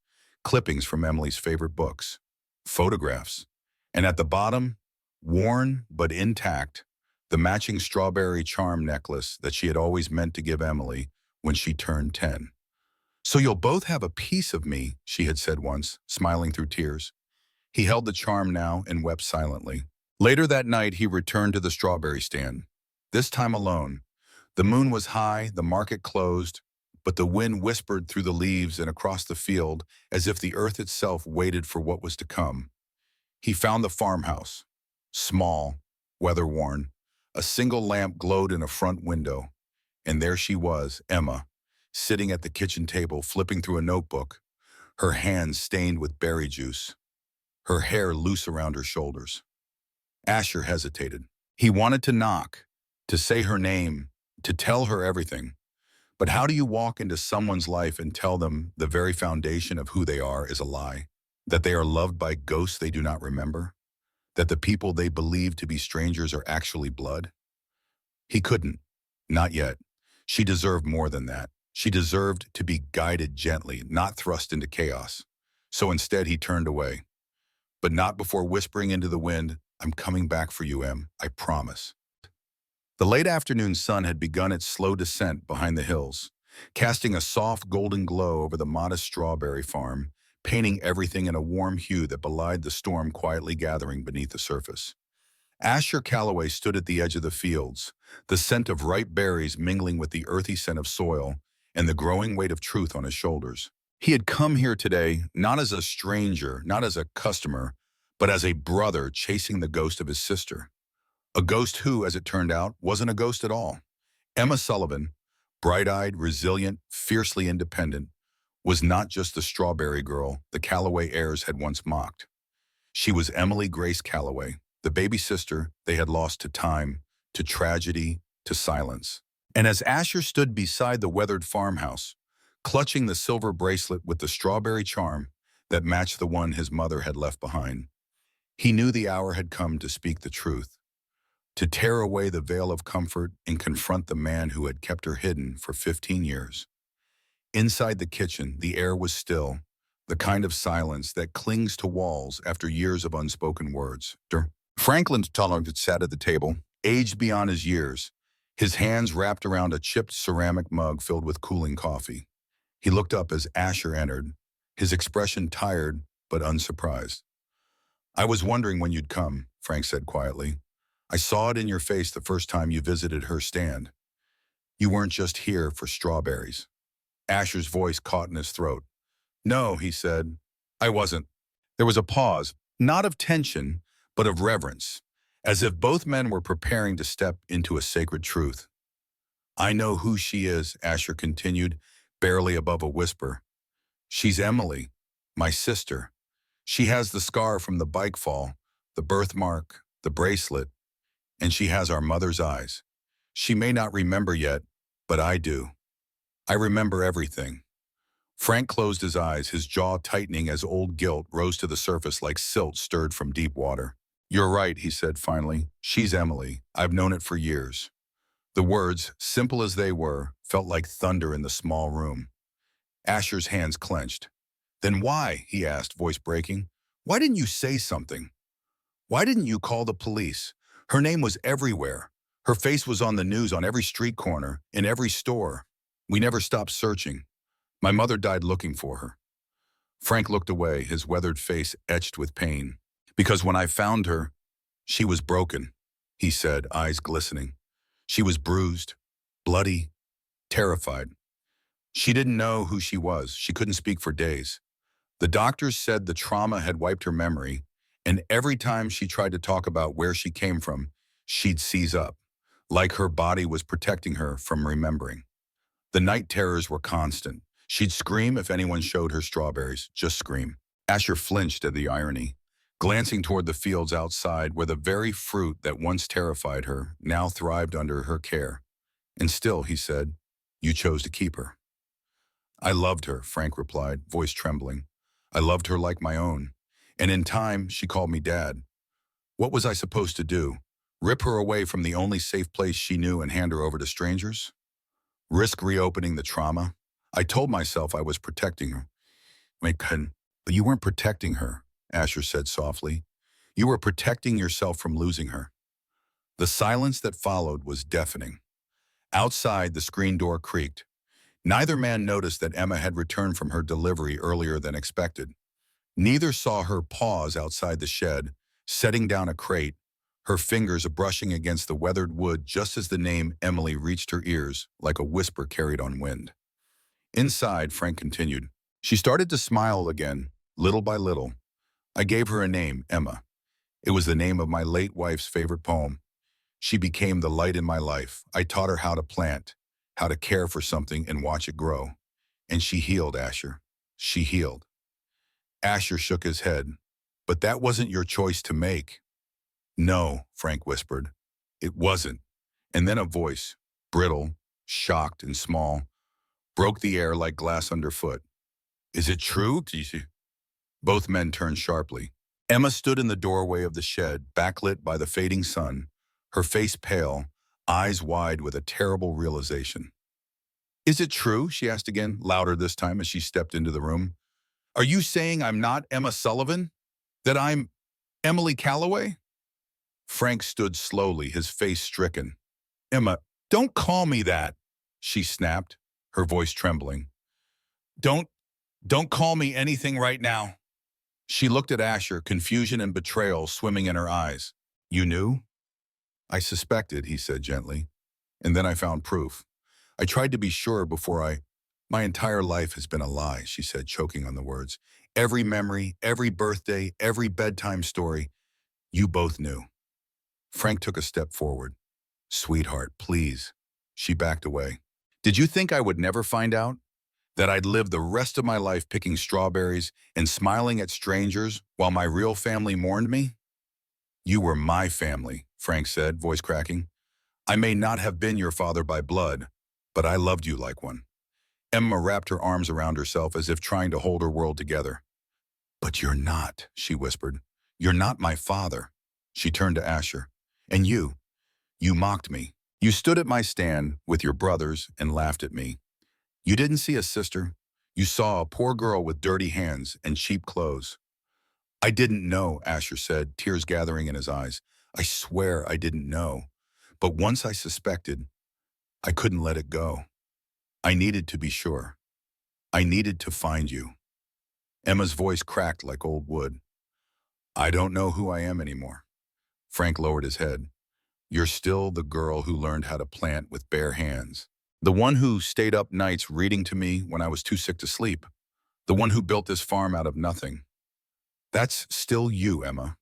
Clippings from Emily's favorite books. Photographs. And at the bottom, worn but intact, the matching strawberry charm necklace that she had always meant to give Emily when she turned 10. "So you'll both have a piece of me," she had said once, smiling through tears. He held the charm now and wept silently. Later that night, he returned to the strawberry stand, this time alone. The moon was high, the market closed, but the wind whispered through the leaves and across the field as if the earth itself waited for what was to come. He found the farmhouse, small, weather-worn. A single lamp glowed in a front window, and there she was, Emma, sitting at the kitchen table, flipping through a notebook, her hands stained with berry juice, her hair loose around her shoulders. Asher hesitated. He wanted to knock, to say her name, to tell her everything. But how do you walk into someone's life and tell them the very foundation of who they are is a lie? That they are loved by ghosts they do not remember? That the people they believe to be strangers are actually blood? He couldn't. Not yet. She deserved more than that. She deserved to be guided gently, not thrust into chaos. So instead he turned away. But not before whispering into the wind, "I'm coming back for you, Em, I promise." The late afternoon sun had begun its slow descent behind the hills, casting a soft golden glow over the modest strawberry farm, painting everything in a warm hue that belied the storm quietly gathering beneath the surface. Asher Calloway stood at the edge of the fields, the scent of ripe berries mingling with the earthy scent of soil and the growing weight of truth on his shoulders. He had come here today not as a stranger, not as a customer, but as a brother chasing the ghost of his sister. A ghost who, as it turned out, wasn't a ghost at all. Emma Sullivan, bright-eyed, resilient, fiercely independent, was not just the strawberry girl the Calloway heirs had once mocked. She was Emily Grace Calloway, the baby sister they had lost to time, to tragedy, to silence. And as Asher stood beside the weathered farmhouse, clutching the silver bracelet with the strawberry charm that matched the one his mother had left behind, he knew the hour had come to speak the truth, to tear away the veil of comfort and confront the man who had kept her hidden for 15 years. Inside the kitchen, the air was still, the kind of silence that clings to walls after years of unspoken words. Franklin Tollard sat at the table, aged beyond his years, his hands wrapped around a chipped ceramic mug filled with cooling coffee. He looked up as Asher entered, his expression tired but unsurprised. "I was wondering when you'd come," Frank said quietly. "I saw it in your face the first time you visited her stand. You weren't just here for strawberries." Asher's voice caught in his throat. "No," he said, "I wasn't." There was a pause, not of tension, but of reverence, as if both men were preparing to step into a sacred truth. "I know who she is," Asher continued, barely above a whisper. "She's Emily, my sister. She has the scar from the bike fall, the birthmark, the bracelet, and she has our mother's eyes. She may not remember yet, but I do. I remember everything." Frank closed his eyes, his jaw tightening as old guilt rose to the surface like silt stirred from deep water. "You're right," he said finally. "She's Emily. I've known it for years." The words, simple as they were, felt like thunder in the small room. Asher's hands clenched. "Then why?" he asked, voice breaking. "Why didn't you say something? Why didn't you call the police? Her name was everywhere. Her face was on the news on every street corner, in every store. We never stopped searching. My mother died looking for her." Frank looked away, his weathered face etched with pain. "Because when I found her, she was broken," he said, eyes glistening. "She was bruised, bloody, terrified. She didn't know who she was. She couldn't speak for days. The doctors said the trauma had wiped her memory, and every time she tried to talk about where she came from, she'd seize up, like her body was protecting her from remembering. The night terrors were constant. She'd scream if anyone showed her strawberries, just scream." Asher flinched at the irony, glancing toward the fields outside where the very fruit that once terrified her now thrived under her care. "And still," he said, "you chose to keep her." "I loved her," Frank replied, voice trembling. "I loved her like my own. And in time, she called me Dad. What was I supposed to do? Rip her away from the only safe place she knew and hand her over to strangers? Risk reopening the trauma? I told myself I was protecting her." "But you weren't protecting her," Asher said softly. "You were protecting yourself from losing her." The silence that followed was deafening. Outside, the screen door creaked. Neither man noticed that Emma had returned from her delivery earlier than expected. Neither saw her pause outside the shed, setting down a crate, her fingers brushing against the weathered wood just as the name Emily reached her ears like a whisper carried on wind. Inside, Frank continued, "She started to smile again, little by little. I gave her a name, Emma. It was the name of my late wife's favorite poem. She became the light in my life. I taught her how to plant, how to care for something and watch it grow. And she healed, Asher. She healed." Asher shook his head. "But that wasn't your choice to make." "No," Frank whispered. "It wasn't." And then a voice, brittle, shocked and small, broke the air like glass underfoot. "Is it true?" Both men turned sharply. Emma stood in the doorway of the shed, backlit by the fading sun, her face pale, eyes wide with a terrible realization. "Is it true?" she asked again, louder this time as she stepped into the room. "Are you saying I'm not Emma Sullivan? That I'm Emily Calloway?" Frank stood slowly, his face stricken. "Emma, don't call me that," she snapped, her voice trembling. Don't call me anything right now." She looked at Asher, confusion and betrayal swimming in her eyes. "You knew?" "I suspected," he said gently. "And then I found proof. I tried to be sure before I—" "My entire life has been a lie," she said, choking on the words. "Every memory, every birthday, every bedtime story. You both knew." Frank took a step forward. "Sweetheart, please." She backed away. "Did you think I would never find out? That I'd live the rest of my life picking strawberries and smiling at strangers while my real family mourned me? You were my family, Frank said, voice cracking. I may not have been your father by blood, but I loved you like one. Emma wrapped her arms around herself as if trying to hold her world together. But you're not, she whispered. You're not my father. She turned to Asher. And you mocked me. You stood at my stand with your brothers and laughed at me. You didn't see a sister. You saw a poor girl with dirty hands and cheap clothes. I didn't know, Asher said, tears gathering in his eyes. I swear I didn't know. But once I suspected, I couldn't let it go. I needed to be sure. I needed to find you. Emma's voice cracked like old wood. I don't know who I am anymore. Frank lowered his head. You're still the girl who learned how to plant with bare hands. The one who stayed up nights reading to me when I was too sick to sleep. The one who built this farm out of nothing. That's still you, Emma.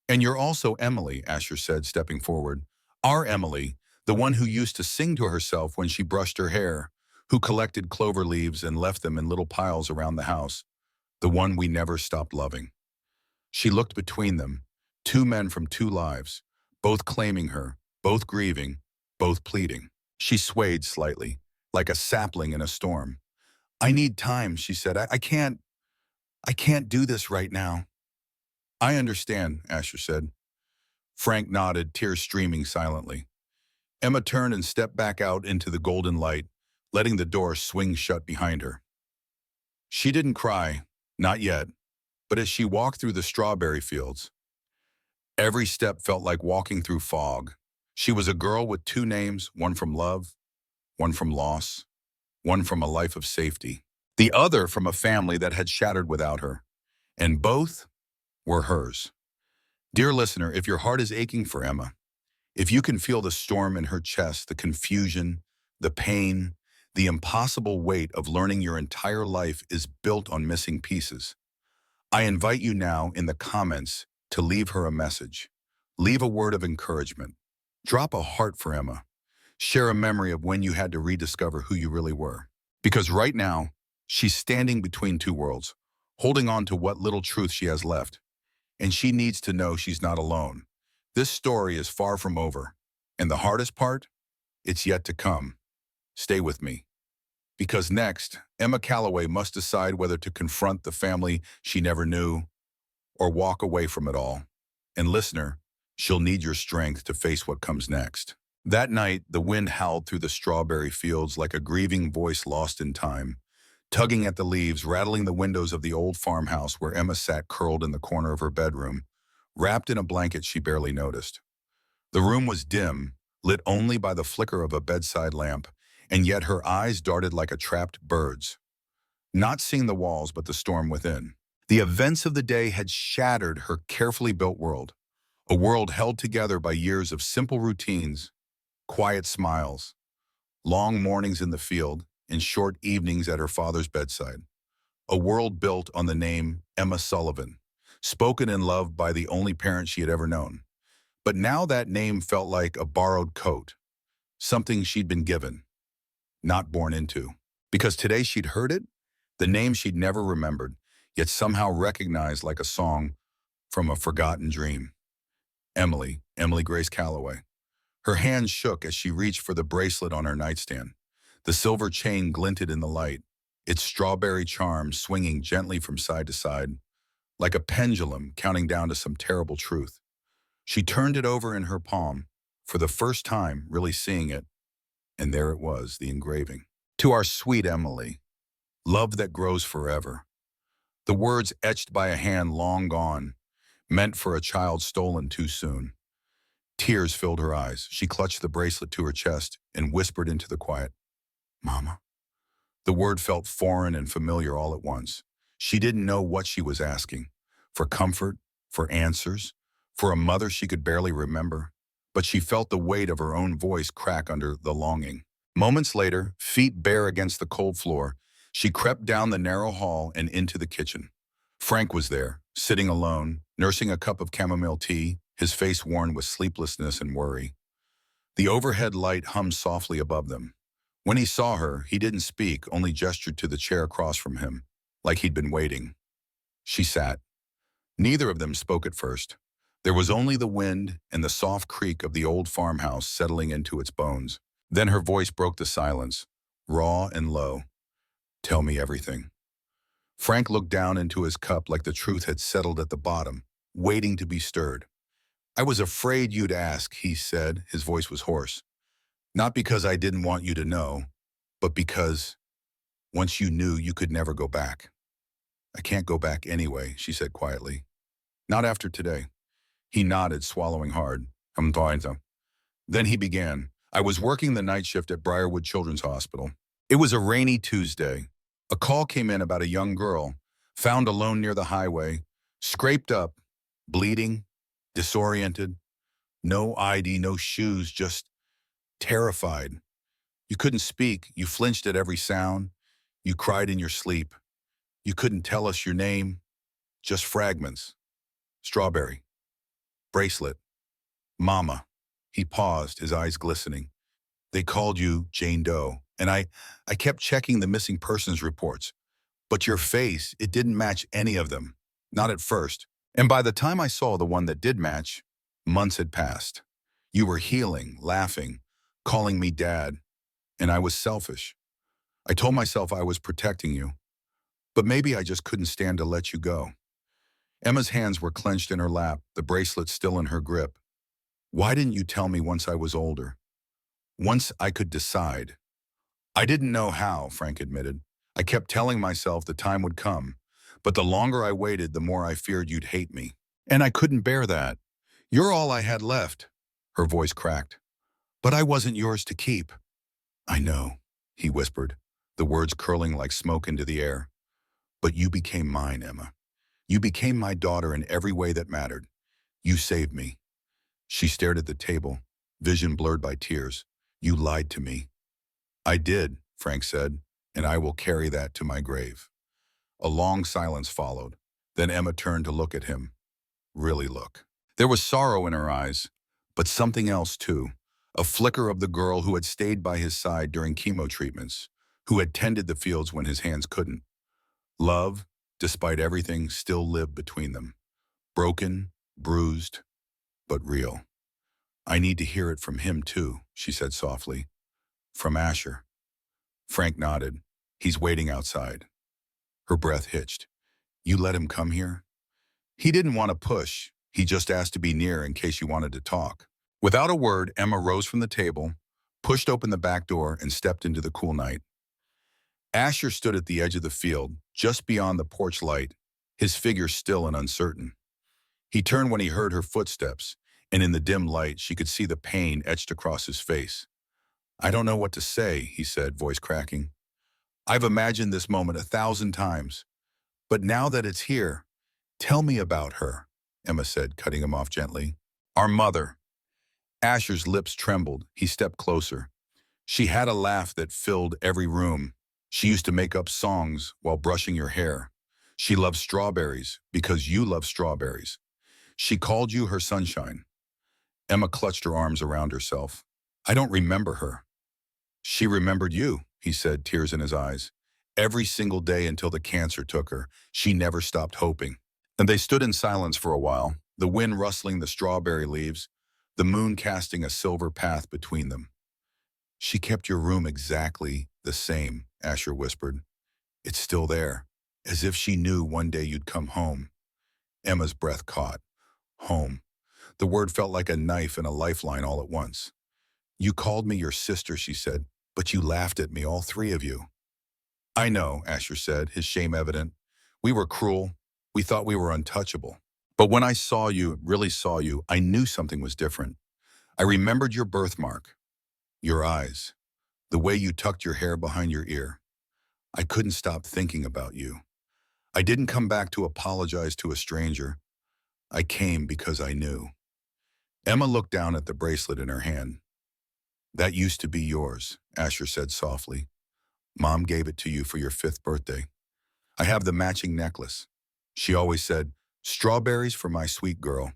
And you're also Emily, Asher said, stepping forward. Our Emily, the one who used to sing to herself when she brushed her hair, who collected clover leaves and left them in little piles around the house. The one we never stopped loving. She looked between them, two men from two lives, both claiming her, both grieving, both pleading. She swayed slightly, like a sapling in a storm. I need time, she said. I can't do this right now. I understand, Asher said. Frank nodded, tears streaming silently. Emma turned and stepped back out into the golden light, letting the door swing shut behind her. She didn't cry, not yet, but as she walked through the strawberry fields, every step felt like walking through fog. She was a girl with two names, one from love, one from loss, one from a life of safety, the other from a family that had shattered without her, and both were hers. Dear listener, if your heart is aching for Emma, if you can feel the storm in her chest, the confusion, the pain, the impossible weight of learning your entire life is built on missing pieces, I invite you now in the comments to leave her a message. Leave a word of encouragement. Drop a heart for Emma. Share a memory of when you had to rediscover who you really were. Because right now, she's standing between two worlds, holding on to what little truth she has left. And she needs to know she's not alone. This story is far from over. And the hardest part? It's yet to come. Stay with me. Because next, Emma Calloway must decide whether to confront the family she never knew or walk away from it all. And listener, she'll need your strength to face what comes next. That night, the wind howled through the strawberry fields like a grieving voice lost in time, tugging at the leaves, rattling the windows of the old farmhouse where Emma sat curled in the corner of her bedroom, wrapped in a blanket she barely noticed. The room was dim, lit only by the flicker of a bedside lamp, and yet her eyes darted like a trapped bird's, not seeing the walls but the storm within. The events of the day had shattered her carefully built world, a world held together by years of simple routines, quiet smiles, long mornings in the field, and short evenings at her father's bedside. A world built on the name Emma Sullivan, spoken and loved by the only parent she had ever known. But now that name felt like a borrowed coat, something she'd been given, not born into. Because today she'd heard it, the name she'd never remembered, yet somehow recognized like a song from a forgotten dream. Emily Grace Calloway. Her hands shook as she reached for the bracelet on her nightstand. The silver chain glinted in the light, its strawberry charm swinging gently from side to side, like a pendulum counting down to some terrible truth. She turned it over in her palm, for the first time really seeing it, and there it was, the engraving. To our sweet Emily, love that grows forever. The words etched by a hand long gone, meant for a child stolen too soon. Tears filled her eyes. She clutched the bracelet to her chest and whispered into the quiet, Mama. The word felt foreign and familiar all at once. She didn't know what she was asking. For comfort, for answers, for a mother she could barely remember. But she felt the weight of her own voice crack under the longing. Moments later, feet bare against the cold floor, she crept down the narrow hall and into the kitchen. Frank was there, sitting alone, nursing a cup of chamomile tea, his face worn with sleeplessness and worry. The overhead light hummed softly above them, When he saw her, he didn't speak, only gestured to the chair across from him, like he'd been waiting. She sat. Neither of them spoke at first. There was only the wind and the soft creak of the old farmhouse settling into its bones. Then her voice broke the silence, raw and low. "Tell me everything." Frank looked down into his cup like the truth had settled at the bottom, waiting to be stirred. "I was afraid you'd ask," he said. His voice was hoarse. "Not because I didn't want you to know, but because once you knew, you could never go back." "I can't go back anyway," she said quietly. "Not after today." He nodded, swallowing hard. "I'm fine, though." Then he began. "I was working the night shift at Briarwood Children's Hospital. It was a rainy Tuesday. A call came in about a young girl, found alone near the highway, scraped up, bleeding, disoriented. No ID, no shoes, just terrified. You couldn't speak. You flinched at every sound. You cried in your sleep. You couldn't tell us your name, just fragments. Strawberry. Bracelet. Mama." He paused, his eyes glistening. "They called you Jane Doe, and I kept checking the missing persons reports. But your face, it didn't match any of them. Not at first. And by the time I saw the one that did match, months had passed. You were healing, laughing, calling me dad, and I was selfish. I told myself I was protecting you, but maybe I just couldn't stand to let you go." Emma's hands were clenched in her lap, the bracelet still in her grip. "Why didn't you tell me once I was older? Once I could decide?" "I didn't know how," Frank admitted. "I kept telling myself the time would come, but the longer I waited, the more I feared you'd hate me. And I couldn't bear that. You're all I had left." Her voice cracked. "But I wasn't yours to keep." "I know," he whispered, the words curling like smoke into the air. "But you became mine, Emma. You became my daughter in every way that mattered. You saved me." She stared at the table, vision blurred by tears. "You lied to me." "I did," Frank said, "and I will carry that to my grave." A long silence followed. Then Emma turned to look at him. Really look. There was sorrow in her eyes, but something else too. A flicker of the girl who had stayed by his side during chemo treatments, who had tended the fields when his hands couldn't. Love, despite everything, still lived between them. Broken, bruised, but real. "I need to hear it from him too," she said softly. "From Asher." Frank nodded. "He's waiting outside." Her breath hitched. "You let him come here?" He didn't want to push. He just asked to be near in case you wanted to talk. Without a word, Emma rose from the table, pushed open the back door, and stepped into the cool night. Asher stood at the edge of the field, just beyond the porch light, his figure still and uncertain. He turned when he heard her footsteps, and in the dim light, she could see the pain etched across his face. "I don't know what to say," he said, voice cracking. "I've imagined this moment 1,000 times. But now that it's here, tell me about her," Emma said, cutting him off gently. "Our mother." Asher's lips trembled. He stepped closer. "She had a laugh that filled every room. She used to make up songs while brushing your hair. She loved strawberries because you love strawberries. She called you her sunshine." Emma clutched her arms around herself. "I don't remember her." "She remembered you," he said, tears in his eyes. "Every single day until the cancer took her, she never stopped hoping." And they stood in silence for a while, the wind rustling the strawberry leaves, the moon casting a silver path between them. "She kept your room exactly the same," Asher whispered. "It's still there, as if she knew one day you'd come home." Emma's breath caught. Home. The word felt like a knife and a lifeline all at once. "You called me your sister," she said, "but you laughed at me, all three of you." "I know," Asher said, his shame evident. "We were cruel. We thought we were untouchable. But when I saw you, really saw you, I knew something was different. I remembered your birthmark, your eyes, the way you tucked your hair behind your ear. I couldn't stop thinking about you. I didn't come back to apologize to a stranger. I came because I knew." Emma looked down at the bracelet in her hand. "That used to be yours," Asher said softly. "Mom gave it to you for your 5th birthday. I have the matching necklace. She always said, 'Strawberries for my sweet girl.'"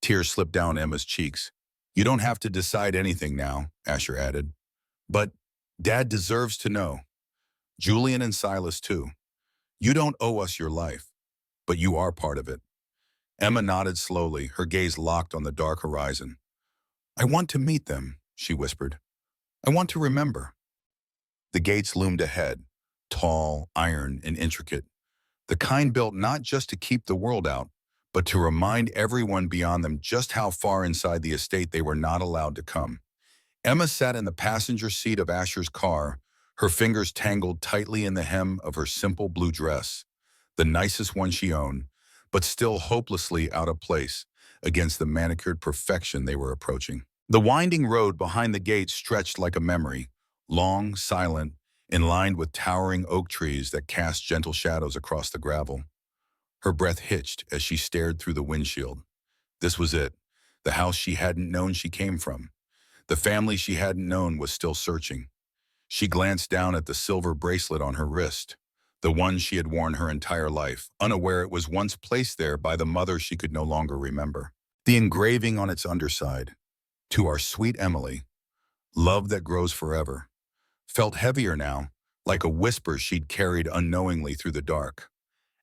Tears slipped down Emma's cheeks. "You don't have to decide anything now," Asher added. "But Dad deserves to know. Julian and Silas, too. You don't owe us your life, but you are part of it. Emma nodded slowly, her gaze locked on the dark horizon. I want to meet them, she whispered. I want to remember. The gates loomed ahead, tall, iron, and intricate. The kind built not just to keep the world out, but to remind everyone beyond them just how far inside the estate they were not allowed to come. Emma sat in the passenger seat of Asher's car, her fingers tangled tightly in the hem of her simple blue dress, the nicest one she owned, but still hopelessly out of place against the manicured perfection they were approaching. The winding road behind the gate stretched like a memory, long, silent, and lined with towering oak trees that cast gentle shadows across the gravel. Her breath hitched as she stared through the windshield. This was it, the house she hadn't known she came from. The family she hadn't known was still searching. She glanced down at the silver bracelet on her wrist, the one she had worn her entire life, unaware it was once placed there by the mother she could no longer remember. The engraving on its underside, "To our sweet Emily, love that grows forever," felt heavier now, like a whisper she'd carried unknowingly through the dark.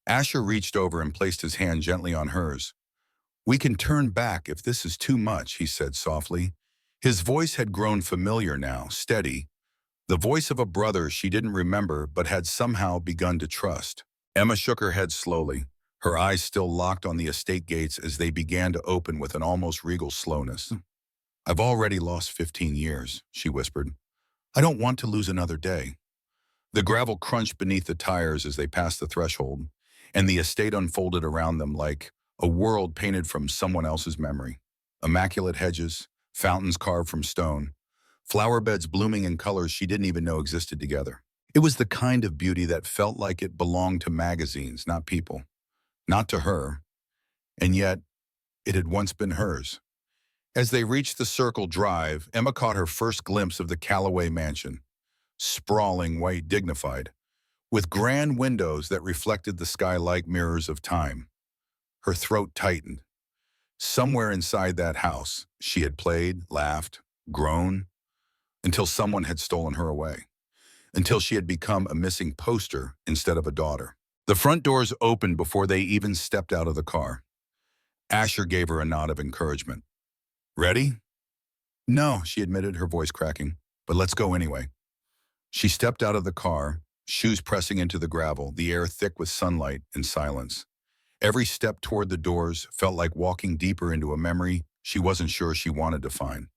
Asher reached over and placed his hand gently on hers. We can turn back if this is too much, he said softly. His voice had grown familiar now, steady, the voice of a brother she didn't remember but had somehow begun to trust. Emma shook her head slowly, her eyes still locked on the estate gates as they began to open with an almost regal slowness. I've already lost 15 years, she whispered. I don't want to lose another day. The gravel crunched beneath the tires as they passed the threshold, and the estate unfolded around them like a world painted from someone else's memory. Immaculate hedges, fountains carved from stone, flower beds blooming in colors she didn't even know existed together. It was the kind of beauty that felt like it belonged to magazines, not people. Not to her. And yet, it had once been hers. As they reached the Circle Drive, Emma caught her first glimpse of the Calloway mansion. Sprawling, white, dignified, with grand windows that reflected the sky like mirrors of time. Her throat tightened. Somewhere inside that house, she had played, laughed, grown, until someone had stolen her away, until she had become a missing poster instead of a daughter. The front doors opened before they even stepped out of the car. Asher gave her a nod of encouragement. Ready? No, she admitted, her voice cracking, but let's go anyway. She stepped out of the car, shoes pressing into the gravel, the air thick with sunlight and silence. Every step toward the doors felt like walking deeper into a memory she wasn't sure she wanted to find.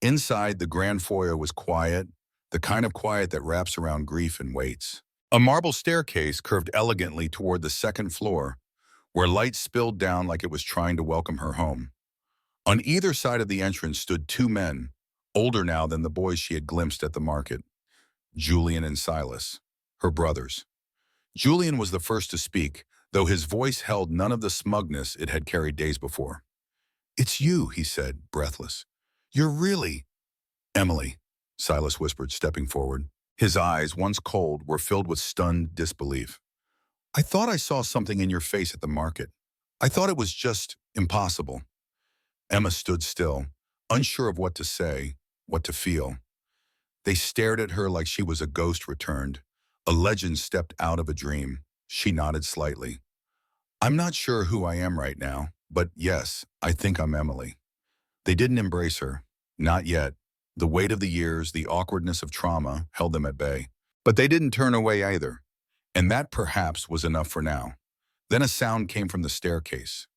Inside, the grand foyer was quiet, the kind of quiet that wraps around grief and waits. A marble staircase curved elegantly toward the second floor, where light spilled down like it was trying to welcome her home. On either side of the entrance stood two men, older now than the boys she had glimpsed at the market. Julian and Silas, her brothers. Julian was the first to speak, though his voice held none of the smugness it had carried days before. It's you, he said, breathless. You're really... Emily, Silas whispered, stepping forward. His eyes, once cold, were filled with stunned disbelief. I thought I saw something in your face at the market. I thought it was just impossible. Emma stood still, unsure of what to say, what to feel. They stared at her like she was a ghost returned, a legend stepped out of a dream. She nodded slightly. I'm not sure who I am right now, but yes, I think I'm Emily. They didn't embrace her. Not yet. The weight of the years, the awkwardness of trauma, held them at bay. But they didn't turn away either. And that perhaps was enough for now. Then a sound came from the staircase.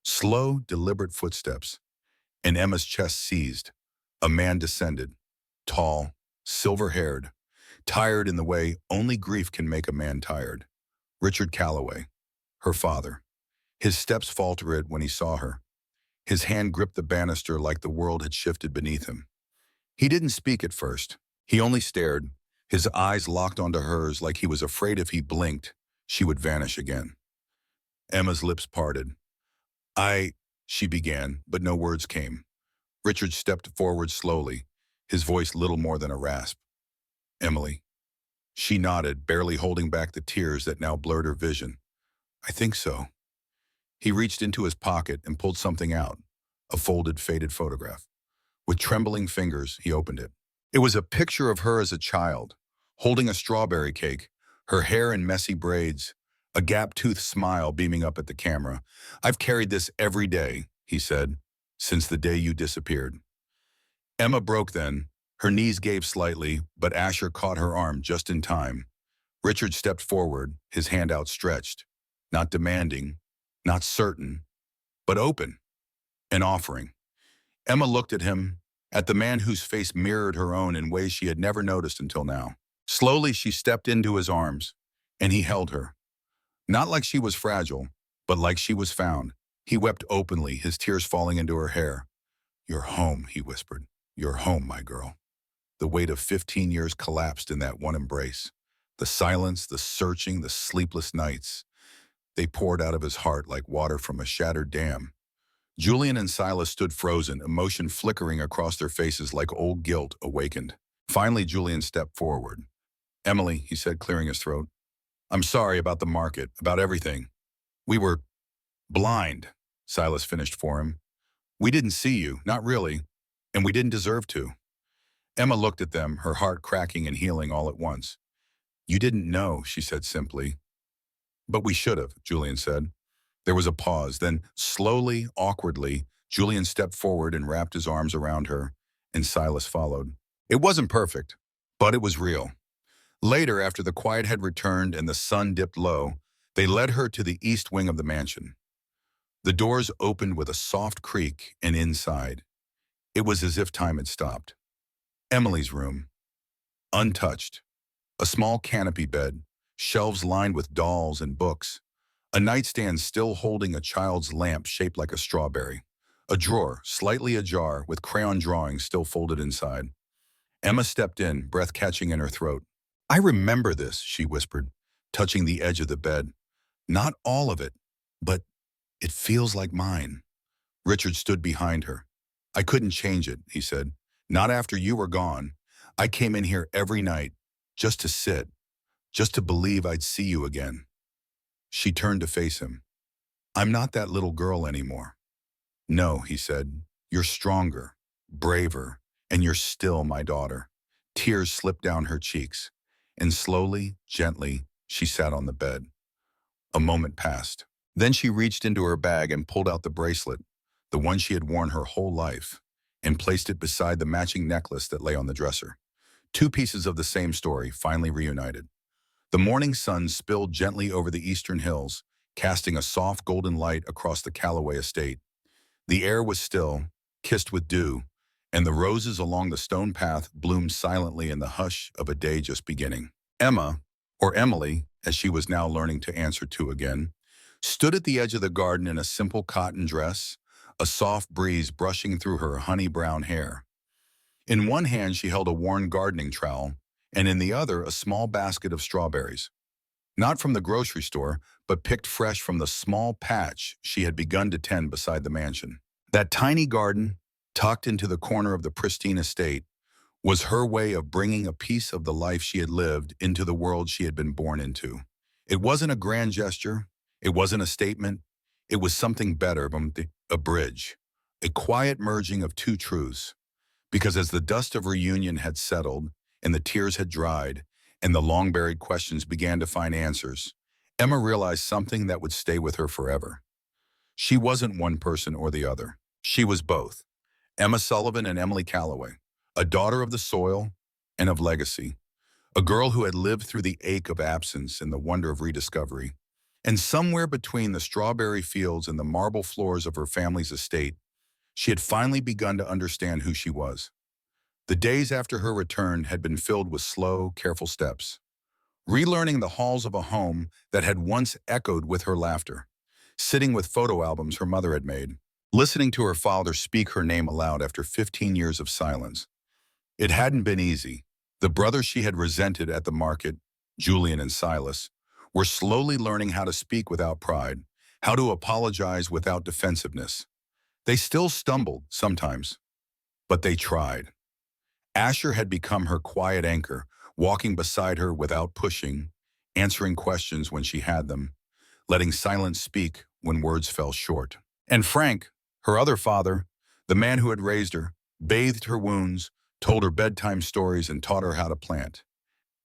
Slow, deliberate footsteps. And Emma's chest seized. A man descended. Tall, silver-haired, tired in the way only grief can make a man tired. Richard Calloway, her father. His steps faltered when he saw her. His hand gripped the banister like the world had shifted beneath him. He didn't speak at first. He only stared, his eyes locked onto hers like he was afraid if he blinked, she would vanish again. Emma's lips parted. She began, but no words came. Richard stepped forward slowly, his voice little more than a rasp. Emily. She nodded, barely holding back the tears that now blurred her vision. I think so. He reached into his pocket and pulled something out, a folded, faded photograph. With trembling fingers, he opened it. It was a picture of her as a child, holding a strawberry cake, her hair in messy braids, a gap-toothed smile beaming up at the camera. "I've carried this every day," he said, "since the day you disappeared." Emma broke then. Her knees gave slightly, but Asher caught her arm just in time. Richard stepped forward, his hand outstretched, not demanding, not certain, but open, an offering. Emma looked at him, at the man whose face mirrored her own in ways she had never noticed until now. Slowly, she stepped into his arms, and he held her. Not like she was fragile, but like she was found. He wept openly, his tears falling into her hair. "You're home," he whispered. "You're home, my girl." The weight of 15 years collapsed in that one embrace. The silence, the searching, the sleepless nights. They poured out of his heart like water from a shattered dam. Julian and Silas stood frozen, emotion flickering across their faces like old guilt awakened. Finally, Julian stepped forward. "Emily," he said, clearing his throat, "I'm sorry about the market, about everything. We were blind," Silas finished for him. "We didn't see you, not really, and we didn't deserve to." Emma looked at them, her heart cracking and healing all at once. "You didn't know," she said simply. "But we should have," Julian said. There was a pause. Then, slowly, awkwardly, Julian stepped forward and wrapped his arms around her, and Silas followed. It wasn't perfect, but it was real. Later, after the quiet had returned and the sun dipped low, they led her to the east wing of the mansion. The doors opened with a soft creak, and inside, it was as if time had stopped. Emily's room, untouched. A small canopy bed, shelves lined with dolls and books, a nightstand still holding a child's lamp shaped like a strawberry, a drawer, slightly ajar, with crayon drawings still folded inside. Emma stepped in, breath catching in her throat. "I remember this," she whispered, touching the edge of the bed. "Not all of it, but it feels like mine." Richard stood behind her. "I couldn't change it," he said. "Not after you were gone. I came in here every night, just to sit, just to believe I'd see you again." She turned to face him. "I'm not that little girl anymore." "No," he said. "You're stronger, braver, and you're still my daughter." Tears slipped down her cheeks, and slowly, gently, she sat on the bed. A moment passed. Then she reached into her bag and pulled out the bracelet, the one she had worn her whole life, and placed it beside the matching necklace that lay on the dresser. Two pieces of the same story, finally reunited. The morning sun spilled gently over the eastern hills, casting a soft golden light across the Calloway estate. The air was still, kissed with dew, and the roses along the stone path bloomed silently in the hush of a day just beginning. Emma, or Emily, as she was now learning to answer to again, stood at the edge of the garden in a simple cotton dress, a soft breeze brushing through her honey-brown hair. In one hand she held a worn gardening trowel, and in the other a small basket of strawberries. Not from the grocery store, but picked fresh from the small patch she had begun to tend beside the mansion. That tiny garden, tucked into the corner of the pristine estate, was her way of bringing a piece of the life she had lived into the world she had been born into. It wasn't a grand gesture. It wasn't a statement. It was something better than a bridge, a quiet merging of two truths. Because as the dust of reunion had settled, and the tears had dried, and the long-buried questions began to find answers, Emma realized something that would stay with her forever. She wasn't one person or the other. She was both. Emma Sullivan and Emily Calloway, a daughter of the soil and of legacy, a girl who had lived through the ache of absence and the wonder of rediscovery. And somewhere between the strawberry fields and the marble floors of her family's estate, she had finally begun to understand who she was. The days after her return had been filled with slow, careful steps, relearning the halls of a home that had once echoed with her laughter, sitting with photo albums her mother had made, listening to her father speak her name aloud after 15 years of silence. It hadn't been easy. The brothers she had resented at the market, Julian and Silas, were slowly learning how to speak without pride, how to apologize without defensiveness. They still stumbled sometimes, but they tried. Asher had become her quiet anchor, walking beside her without pushing, answering questions when she had them, letting silence speak when words fell short. And Frank, her other father, the man who had raised her, bathed her wounds, told her bedtime stories, and taught her how to plant,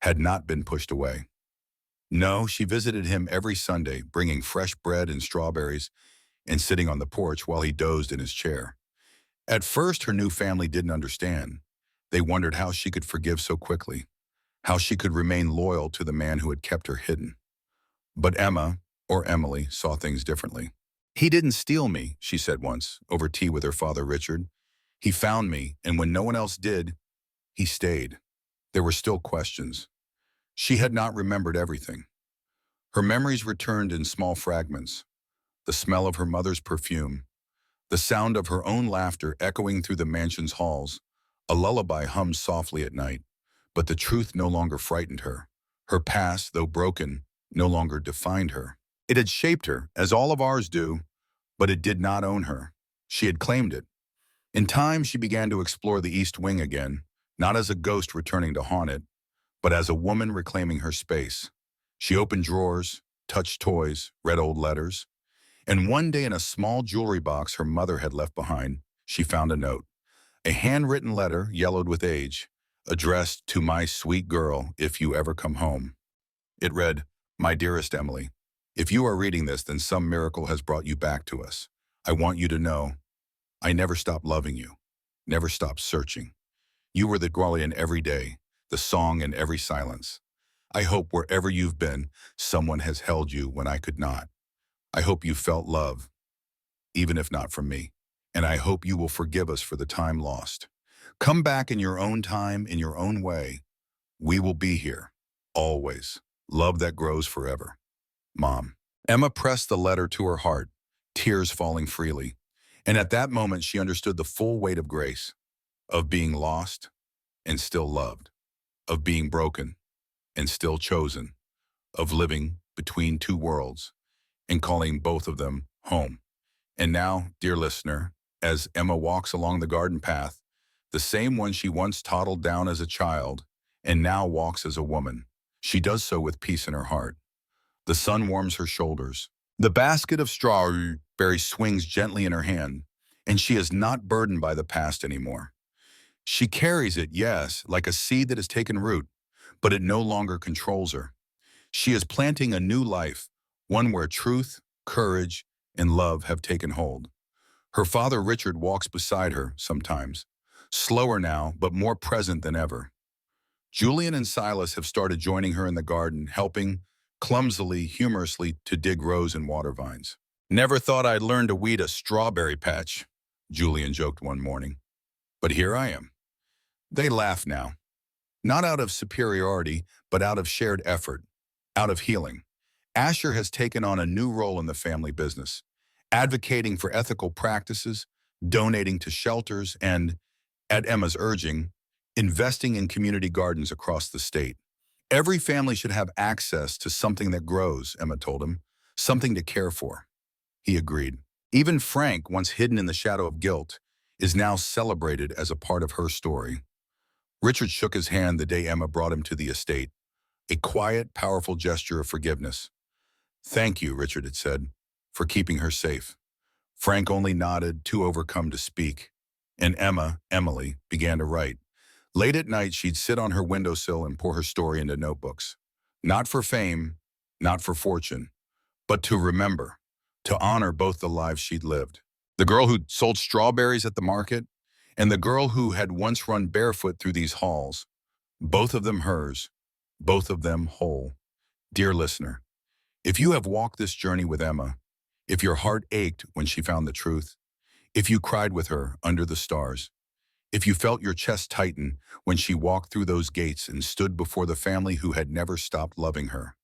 had not been pushed away. No, she visited him every Sunday, bringing fresh bread and strawberries and sitting on the porch while he dozed in his chair. At first, her new family didn't understand. They wondered how she could forgive so quickly, how she could remain loyal to the man who had kept her hidden. But Emma, or Emily, saw things differently. "He didn't steal me," she said once, over tea with her father Richard. "He found me, and when no one else did, he stayed." There were still questions. She had not remembered everything. Her memories returned in small fragments. The smell of her mother's perfume, the sound of her own laughter echoing through the mansion's halls. A lullaby hummed softly at night, but the truth no longer frightened her. Her past, though broken, no longer defined her. It had shaped her, as all of ours do, but it did not own her. She had claimed it. In time, she began to explore the East Wing again, not as a ghost returning to haunt it, but as a woman reclaiming her space. She opened drawers, touched toys, read old letters, and one day in a small jewelry box her mother had left behind, she found a note. A handwritten letter, yellowed with age, addressed to "My sweet girl, if you ever come home." It read, "My dearest Emily, if you are reading this, then some miracle has brought you back to us. I want you to know I never stopped loving you, never stopped searching. You were the girl in every day, the song in every silence. I hope wherever you've been, someone has held you when I could not. I hope you felt love, even if not from me. And I hope you will forgive us for the time lost. Come back in your own time, in your own way. We will be here, always. Love that grows forever. Mom." Emma pressed the letter to her heart, tears falling freely. And at that moment, she understood the full weight of grace, of being lost and still loved, of being broken and still chosen, of living between two worlds and calling both of them home. And now, dear listener, as Emma walks along the garden path, the same one she once toddled down as a child and now walks as a woman, she does so with peace in her heart. The sun warms her shoulders. The basket of strawberries swings gently in her hand, and she is not burdened by the past anymore. She carries it, yes, like a seed that has taken root, but it no longer controls her. She is planting a new life, one where truth, courage, and love have taken hold. Her father Richard walks beside her sometimes, slower now, but more present than ever. Julian and Silas have started joining her in the garden, helping, clumsily, humorously, to dig rows and water vines. "Never thought I'd learn to weed a strawberry patch," Julian joked one morning. "But here I am." They laugh now, not out of superiority, but out of shared effort, out of healing. Asher has taken on a new role in the family business, advocating for ethical practices, donating to shelters, and, at Emma's urging, investing in community gardens across the state. "Every family should have access to something that grows," Emma told him, "something to care for." He agreed. Even Frank, once hidden in the shadow of guilt, is now celebrated as a part of her story. Richard shook his hand the day Emma brought him to the estate, a quiet, powerful gesture of forgiveness. "Thank you," Richard had said, "for keeping her safe." Frank only nodded, too overcome to speak, and Emily, began to write. Late at night, she'd sit on her windowsill and pour her story into notebooks. Not for fame, not for fortune, but to remember, to honor both the lives she'd lived. The girl who sold strawberries at the market, and the girl who had once run barefoot through these halls, both of them hers, both of them whole. Dear listener, if you have walked this journey with Emma, if your heart ached when she found the truth, if you cried with her under the stars, if you felt your chest tighten when she walked through those gates and stood before the family who had never stopped loving her,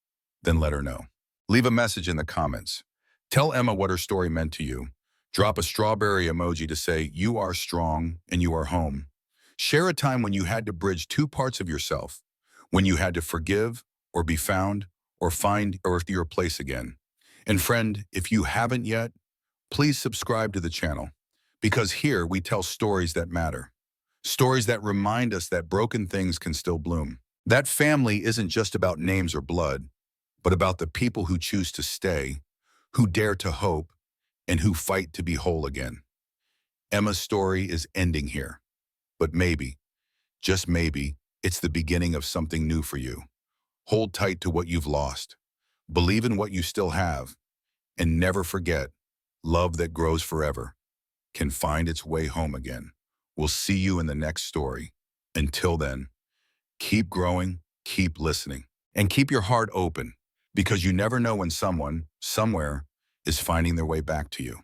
then let her know. Leave a message in the comments. Tell Emma what her story meant to you. Drop a strawberry emoji to say you are strong and you are home. Share a time when you had to bridge two parts of yourself, when you had to forgive or be found or find your place again. And friend, if you haven't yet, please subscribe to the channel, because here we tell stories that matter. Stories that remind us that broken things can still bloom. That family isn't just about names or blood, but about the people who choose to stay, who dare to hope, and who fight to be whole again. Emma's story is ending here, but maybe, Just maybe, it's the beginning of something new for you. Hold tight to what you've lost. Believe in what you still have. And never forget, love that grows forever can find its way home again. We'll see you in the next story. Until then, keep growing, keep listening, and keep your heart open because you never know when someone, somewhere, is finding their way back to you.